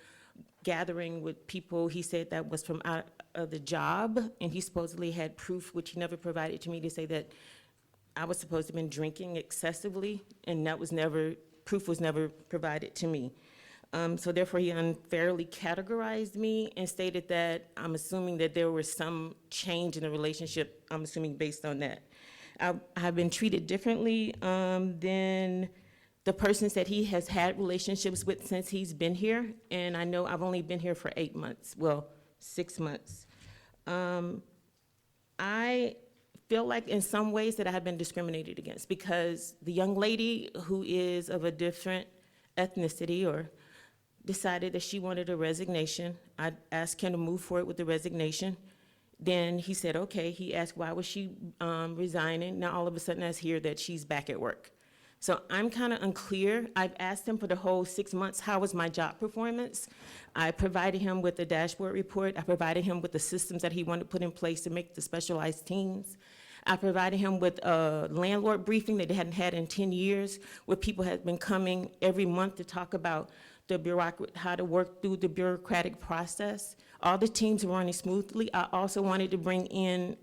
gathering with people he said that was from out of the job, and he supposedly had proof, which he never provided to me, to say that I was supposed to have been drinking excessively, and proof was never provided to me. So therefore, he unfairly categorized me and stated that I'm assuming that there was some change in the relationship, I'm assuming based on that. I've been treated differently than the persons that he has had relationships with since he's been here, and I know I've only been here for 8 months, well, 6 months. I feel like in some ways that I have been discriminated against because the young lady who is of a different ethnicity or decided that she wanted a resignation. I asked him to move forward with the resignation. Then he said, okay. He asked why was she resigning. Now all of a sudden I hear that she's back at work. So I'm kind of unclear. I've asked him for the whole 6 months, how was my job performance? I provided him with a dashboard report. I provided him with the systems that he wanted to put in place to make the specialized teams. I provided him with a landlord briefing that they hadn't had in 10 years, where people had been coming every month to talk about how to work through the bureaucratic process. All the teams were running smoothly. I also wanted to bring in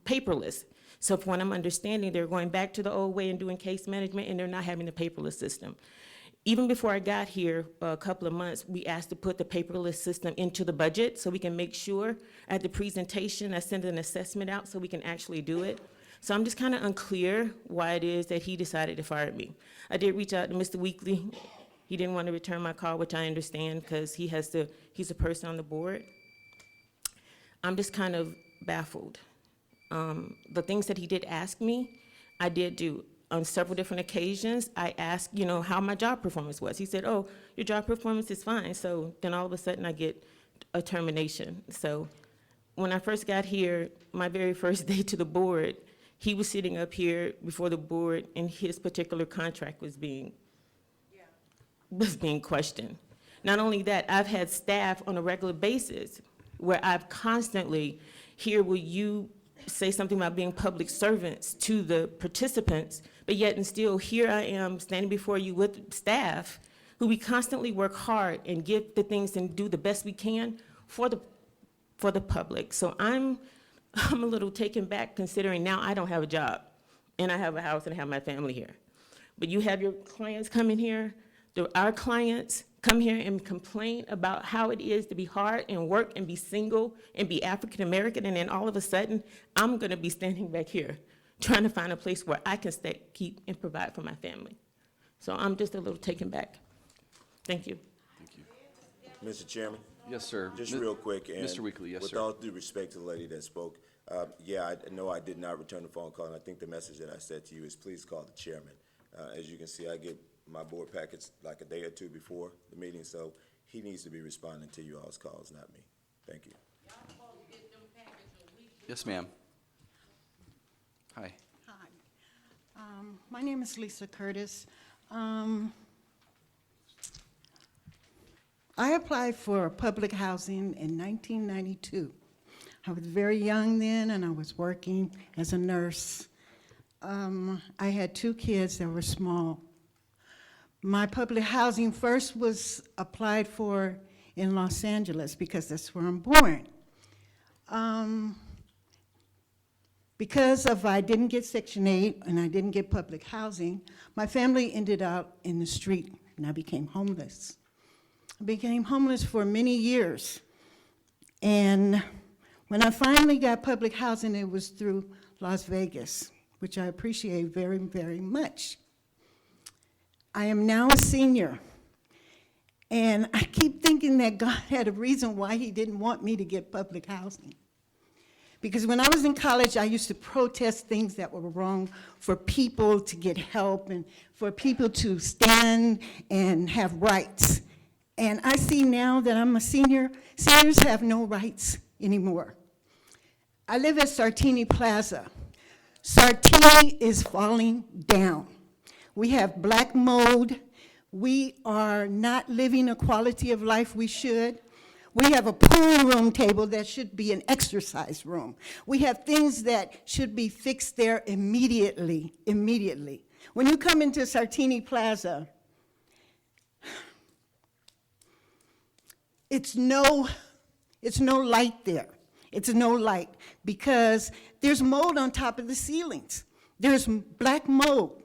paperless. So from what I'm understanding, they're going back to the old way and doing case management, and they're not having the paperless system. Even before I got here, a couple of months, we asked to put the paperless system into the budget so we can make sure at the presentation, I send an assessment out so we can actually do it. So I'm just kind of unclear why it is that he decided to fire me. I did reach out to Mr. Weekly. He didn't want to return my call, which I understand because he's a person on the board. I'm just kind of baffled. The things that he did ask me, I did do. On several different occasions, I asked, how my job performance was. He said, oh, your job performance is fine. So then all of a sudden I get a termination. So when I first got here, my very first day to the board, he was sitting up here before the board and his particular contract was being questioned. Not only that, I've had staff on a regular basis where I've constantly, here will you say something about being public servants to the participants, but yet and still here I am standing before you with staff who we constantly work hard and get the things and do the best we can for the public. So I'm a little taken back considering now I don't have a job and I have a house and I have my family here. But you have your clients come in here, our clients come here and complain about how it is to be hard and work and be single and be African American, and then all of a sudden, I'm gonna be standing back here trying to find a place where I can stay, keep, and provide for my family. So I'm just a little taken back. Thank you. Thank you. Mr. Chairman? Yes, sir. Just real quick, and Mr. Weekly, yes, with sir. all due respect to the lady that spoke, yeah, I know I did not return the phone call, and I think the message that I said to you is please call the chairman. As you can see, I get my board packets like a day or two before the meeting, so he needs to be responding to you all's calls, not me. Thank you. Yes, ma'am. Hi. Hi. My name is Lisa Curtis. I applied for public housing in 1992. I was very young then, and I was working as a nurse. I had 2 kids that were small. My public housing first was applied for in Los Angeles because that's where I'm born. Because I didn't get Section 8 and I didn't get public housing, my family ended up in the street and I became homeless. I became homeless for many years. And when I finally got public housing, it was through Las Vegas, which I appreciate very, very much. I am now a senior, and I keep thinking that God had a reason why he didn't want me to get public housing. Because when I was in college, I used to protest things that were wrong for people to get help and for people to stand and have rights. And I see now that I'm a senior, seniors have no rights anymore. I live at Sartini Plaza. Sartini is falling down. We have black mold. We are not living a quality of life we should. We have a pool room table that should be an exercise room. We have things that should be fixed there immediately. When you come into Sartini Plaza, it's no light there. It's no light because there's mold on top of the ceilings. There's black mold.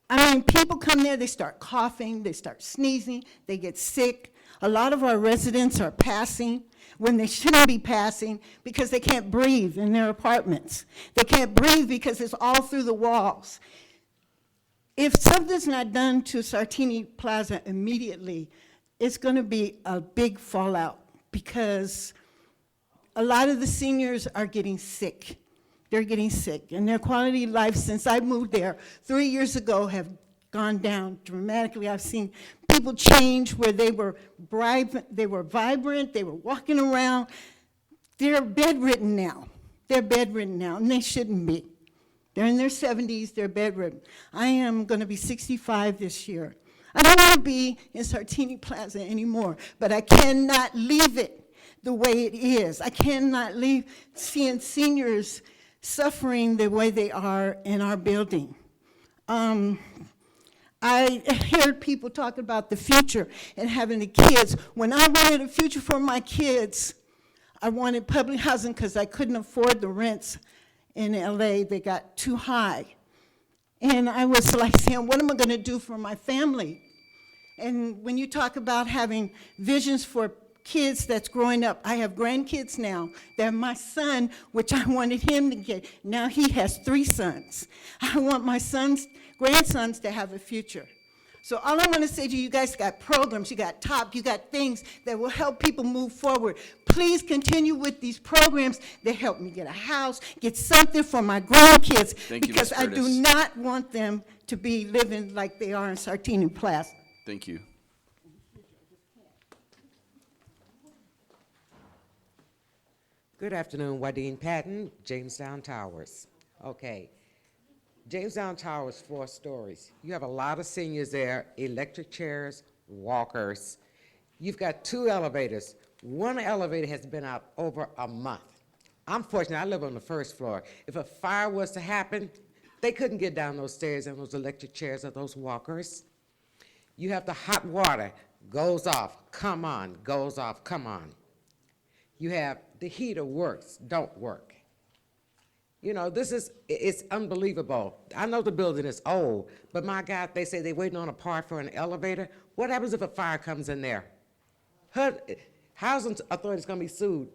I mean, people come there, they start coughing, they start sneezing, they get sick. A lot of our residents are passing when they shouldn't be passing because they can't breathe in their apartments. They can't breathe because it's all through the walls. If something's not done to Sartini Plaza immediately, it's going to be a big fallout because a lot of the seniors are getting sick. They're getting sick, and their quality of life since I moved there 3 years ago have gone down dramatically. I've seen people change where they were vibrant, they were walking around. They're bedridden now. And they shouldn't be. They're in their 70s, they're bedridden. I am going to be 65 this year. I don't want to be in Sartini Plaza anymore, but I cannot leave it the way it is. I cannot leave seeing seniors suffering the way they are in our building. I heard people talking about the future and having the kids. When I wanted a future for my kids, I wanted public housing because I couldn't afford the rents in LA, they got too high. And I was like saying, what am I going to do for my family? And when you talk about having visions for kids that's growing up, I have grandkids now. They're my son, which I wanted him to get. Now he has 3 sons. I want my grandsons to have a future. So all I want to say to you, you guys got programs, you got TOP, you got things that will help people move forward. Please continue with these programs that help me get a house, get something for my grandkids, Thank you, because Ms. I do Curtis. not want them to be living like they are in Sartini Plaza. Thank you. Good afternoon, Wadeen Patton, Jamestown Towers. Okay, Jamestown Towers, 4 stories. You have a lot of seniors there, electric chairs, walkers. You've got 2 elevators. One elevator has been out over a month. I'm fortunate, I live on the 1st floor. If a fire was to happen, they couldn't get down those stairs in those electric chairs or those walkers. You have the hot water, goes off, come on, goes off, come on. You have the heater works, don't work. You know, it's unbelievable. I know the building is old, but my God, they say they're waiting on a part for an elevator. What happens if a fire comes in there? Housing authority is going to be sued.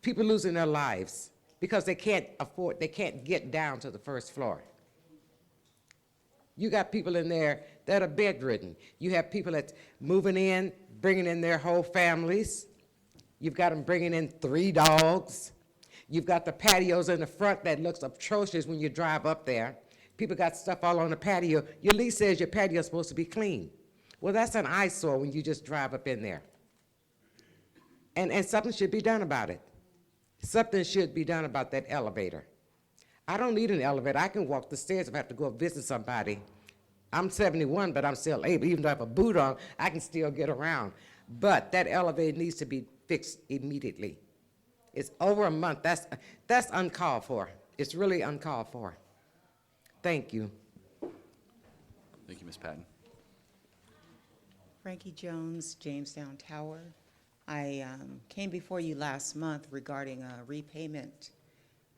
People losing their lives because they can't get down to the 1st floor. You got people in there that are bedridden. You have people that's moving in, bringing in their whole families. You've got them bringing in 3 dogs. You've got the patios in the front that looks atrocious when you drive up there. People got stuff all on the patio. Your lease says your patio is supposed to be clean. Well, that's an eyesore when you just drive up in there. And something should be done about it. Something should be done about that elevator. I don't need an elevator. I can walk the stairs if I have to go visit somebody. I'm 71, but I'm still able. Even though I have a boot on, I can still get around. But that elevator needs to be fixed immediately. It's over a month. That's uncalled for. It's really uncalled for. Thank you. Thank you, Ms. Patton. Frankie Jones, Jamestown Tower. I came before you last month regarding a repayment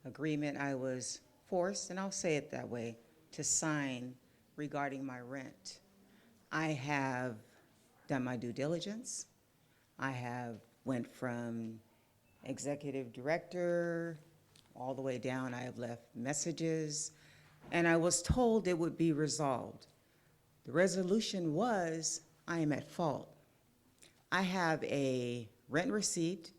agreement I was forced, and I'll say it that way, to sign regarding my rent. I have done my due diligence. I have went from executive director all the way down. I have left messages, and I was told it would be resolved. The resolution was, I am at fault. I have a rent receipt,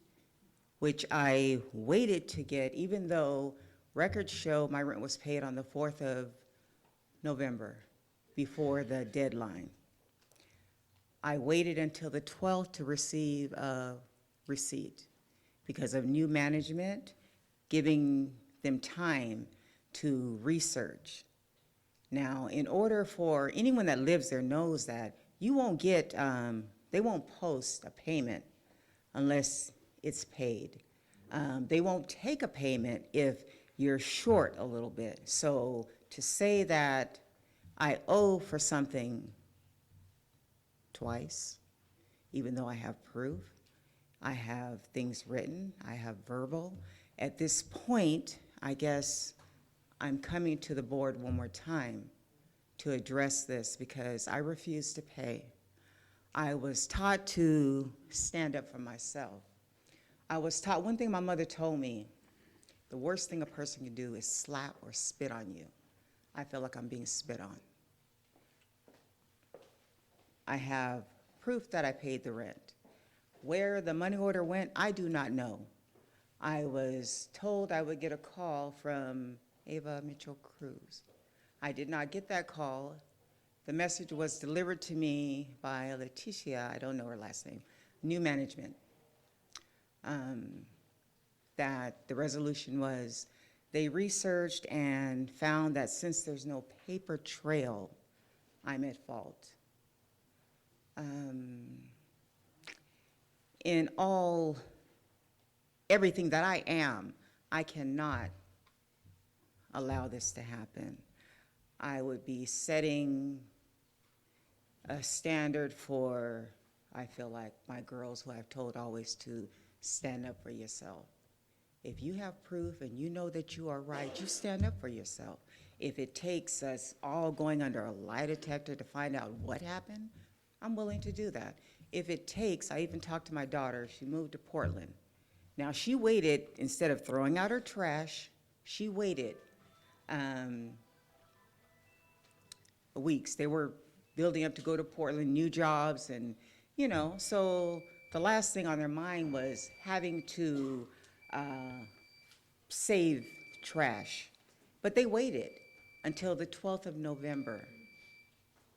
which I waited to get, even though records show my rent was paid on the 4th of November, before the deadline. I waited until the 12th to receive a receipt because of new management giving them time to research. Now, in order for anyone that lives there knows that you won't get, they won't post a payment unless it's paid. They won't take a payment if you're short a little bit. So to say that I owe for something twice, even though I have proof, I have things written, I have verbal. At this point, I guess I'm coming to the board one more time to address this because I refuse to pay. I was taught to stand up for myself. I was taught, one thing my mother told me, the worst thing a person can do is slap or spit on you. I feel like I'm being spit on. I have proof that I paid the rent. Where the money order went, I do not know. I was told I would get a call from Ava Mitchell-Cruz. I did not get that call. The message was delivered to me by Leticia, I don't know her last name, new management, that the resolution was they researched and found that since there's no paper trail, I'm at fault. In everything that I am, I cannot allow this to happen. I would be setting a standard for, I feel like, my girls who I've told always to stand up for yourself. If you have proof and you know that you are right, you stand up for yourself. If it takes us all going under a lie detector to find out what happened, I'm willing to do that. If it takes, I even talked to my daughter, she moved to Portland. Now, she waited, instead of throwing out her trash, she waited weeks. They were building up to go to Portland, new jobs, and, you know, so the last thing on their mind was having to save trash. But they waited until the 12th of November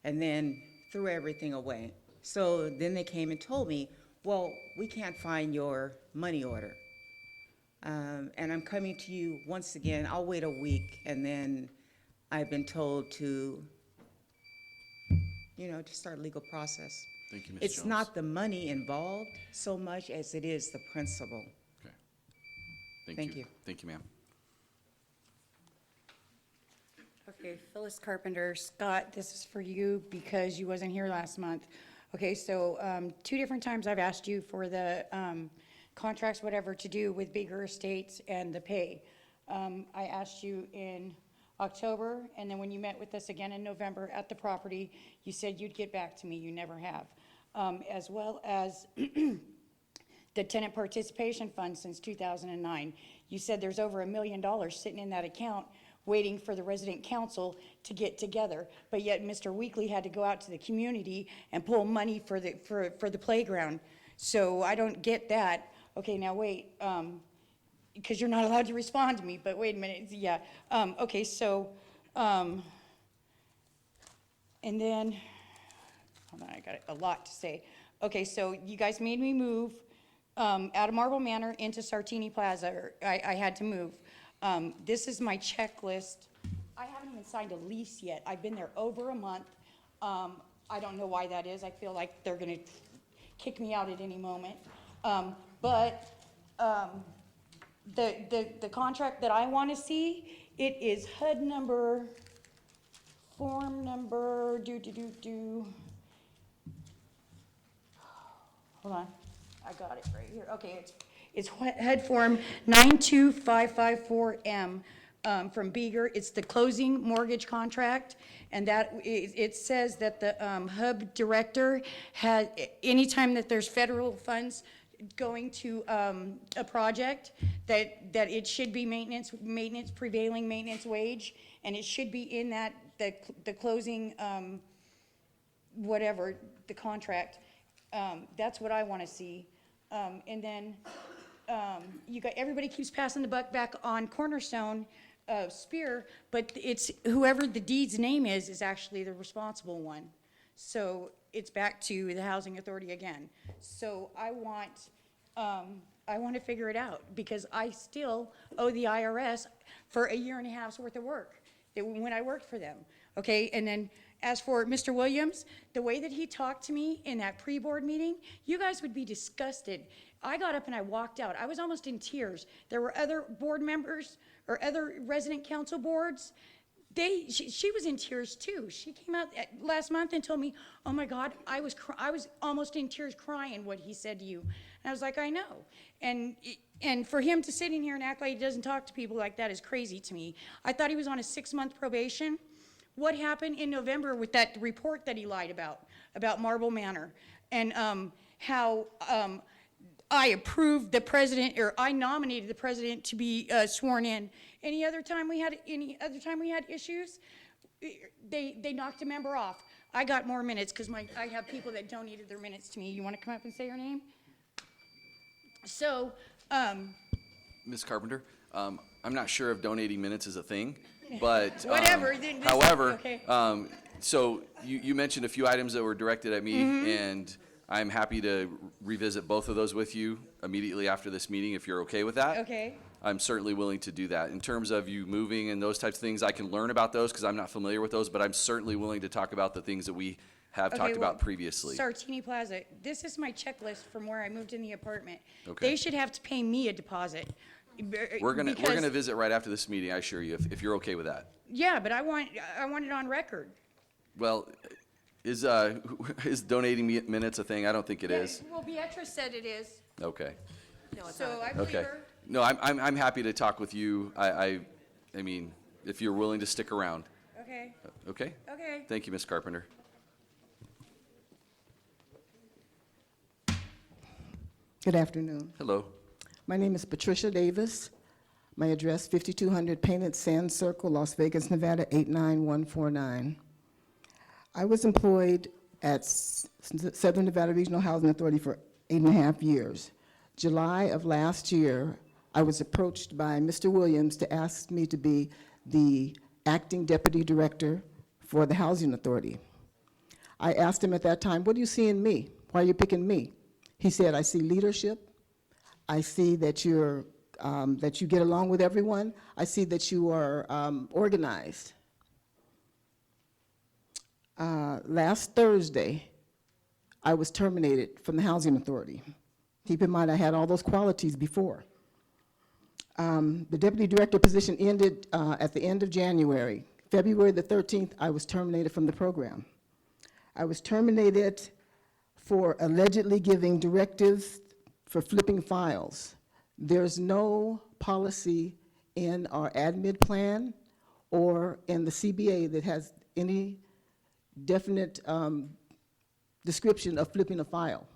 and then threw everything away. So then they came and told me, well, we can't find your money order. And I'm coming to you once again. I'll wait a week, and then I've been told to, you know, to start legal process. Thank you, Ms. It's Jones. not the money involved so much as it is the principle. Okay. Thank you. Thank you, ma'am. Okay, Phyllis Carpenter. Scott, this is for you because you wasn't here last month. Okay, so 2 different times I've asked you for the contracts, whatever, to do with Bigger Estates and the pay. I asked you in October, and then when you met with us again in November at the property, you said you'd get back to me. You never have. As well as the tenant participation fund since 2009. You said there's over $1 million sitting in that account waiting for the resident council to get together. But yet Mr. Weekly had to go out to the community and pull money for the playground. So I don't get that. Okay, now wait, because you're not allowed to respond to me, but wait a minute, yeah. Okay, so, and then, hold on, I got a lot to say. Okay, so you guys made me move out of Marble Manor into Sartini Plaza, or I had to move. This is my checklist. I haven't even signed a lease yet. I've been there over a month. I don't know why that is. I feel like they're gonna kick me out at any moment. But the contract that I want to see, it is HUD number, form number, hold on, I got it right here. Okay, it's HUD form 92554M from Beager. It's the closing mortgage contract, and that it says that the HUB director has, anytime that there's federal funds going to a project, that it should be maintenance, prevailing maintenance wage, and it should be in that, the closing, whatever, the contract. That's what I want to see. And then you got, everybody keeps passing the buck back on Cornerstone Spear, but it's whoever the deed's name is actually the responsible one. So it's back to the housing authority again. So I want to figure it out, because I still owe the IRS for 1.5 years worth of work when I worked for them. Okay, and then as for Mr. Williams, the way that he talked to me in that pre-board meeting, you guys would be disgusted. I got up and I walked out. I was almost in tears. There were other board members or other resident council boards. She was in tears too. She came out last month and told me, "Oh my God, I was almost in tears crying what he said to you." And I was like, "I know." And for him to sit in here and act like he doesn't talk to people like that is crazy to me. I thought he was on a 6-month probation. What happened in November with that report that he lied about Marble Manor, and how I approved the president, or I nominated the president to be sworn in. Any other time we had issues, they knocked a member off. I got more minutes because I have people that donated their minutes to me. You want to come up and say your name? So, Ms. Carpenter, I'm not sure if donating minutes is a thing, but whatever. However, okay. So you mentioned a few items that were directed at me, and I'm happy to revisit both of those with you immediately after this meeting if you're okay with that. Okay. I'm certainly willing to do that. In terms of you moving and those types of things, I can learn about those because I'm not familiar with those, but I'm certainly willing to talk about the things that we have talked about previously. Sartini Plaza, this is my checklist from where I moved in the apartment. Okay. They should have to pay me a deposit. We're gonna visit right after this meeting, I assure you, if you're okay with that. Yeah, but I want it on record. Well, is donating minutes a thing? I don't think it is. Well, Beatrice said it is. Okay. So I believe her. No, I'm happy to talk with you. I mean, if you're willing to stick around. Okay. Okay? Okay. Thank you, Ms. Carpenter. Good afternoon. Hello. My name is Patricia Davis. My address, 5200 Painted Sand Circle, Las Vegas, Nevada, 89149. I was employed at Southern Nevada Regional Housing Authority for 8.5 years. July of last year, I was approached by Mr. Williams to ask me to be the acting deputy director for the Housing Authority. I asked him at that time, what do you see in me? Why are you picking me? He said, I see leadership. I see that that you get along with everyone. I see that you are organized. Last Thursday, I was terminated from the Housing Authority. Keep in mind, I had all those qualities before. The deputy director position ended at the end of January. February the 13th, I was terminated from the program. I was terminated for allegedly giving directives for flipping files. There's no policy in our admin plan or in the CBA that has any definite description of flipping a file.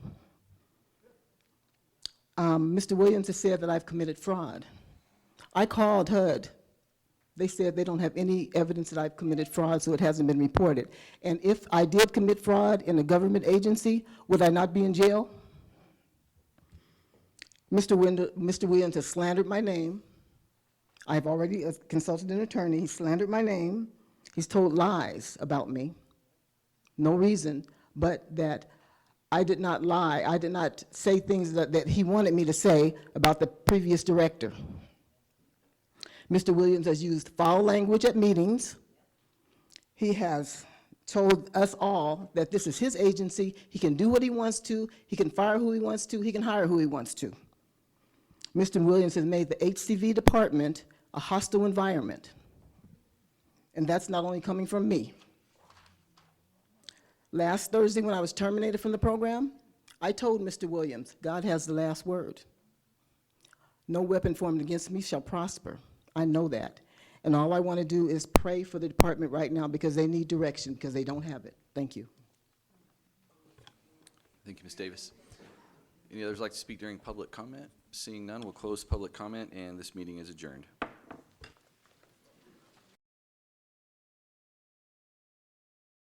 Mr. Williams has said that I've committed fraud. I called HUD. They said they don't have any evidence that I've committed fraud, so it hasn't been reported. And if I did commit fraud in a government agency, would I not be in jail? Mr. Williams has slandered my name. I've already consulted an attorney. He slandered my name. He's told lies about me. No reason, but that I did not lie. I did not say things that he wanted me to say about the previous director. Mr. Williams has used foul language at meetings. He has told us all that this is his agency. He can do what he wants to. He can fire who he wants to. He can hire who he wants to. Mr. Williams has made the HCV department a hostile environment. And that's not only coming from me. Last Thursday, when I was terminated from the program, I told Mr. Williams, God has the last word. No weapon formed against me shall prosper. I know that. And all I want to do is pray for the department right now because they need direction, because they don't have it. Thank you. Thank you, Ms. Davis. Any others like to speak during public comment? Seeing none, we'll close public comment, and this meeting is adjourned.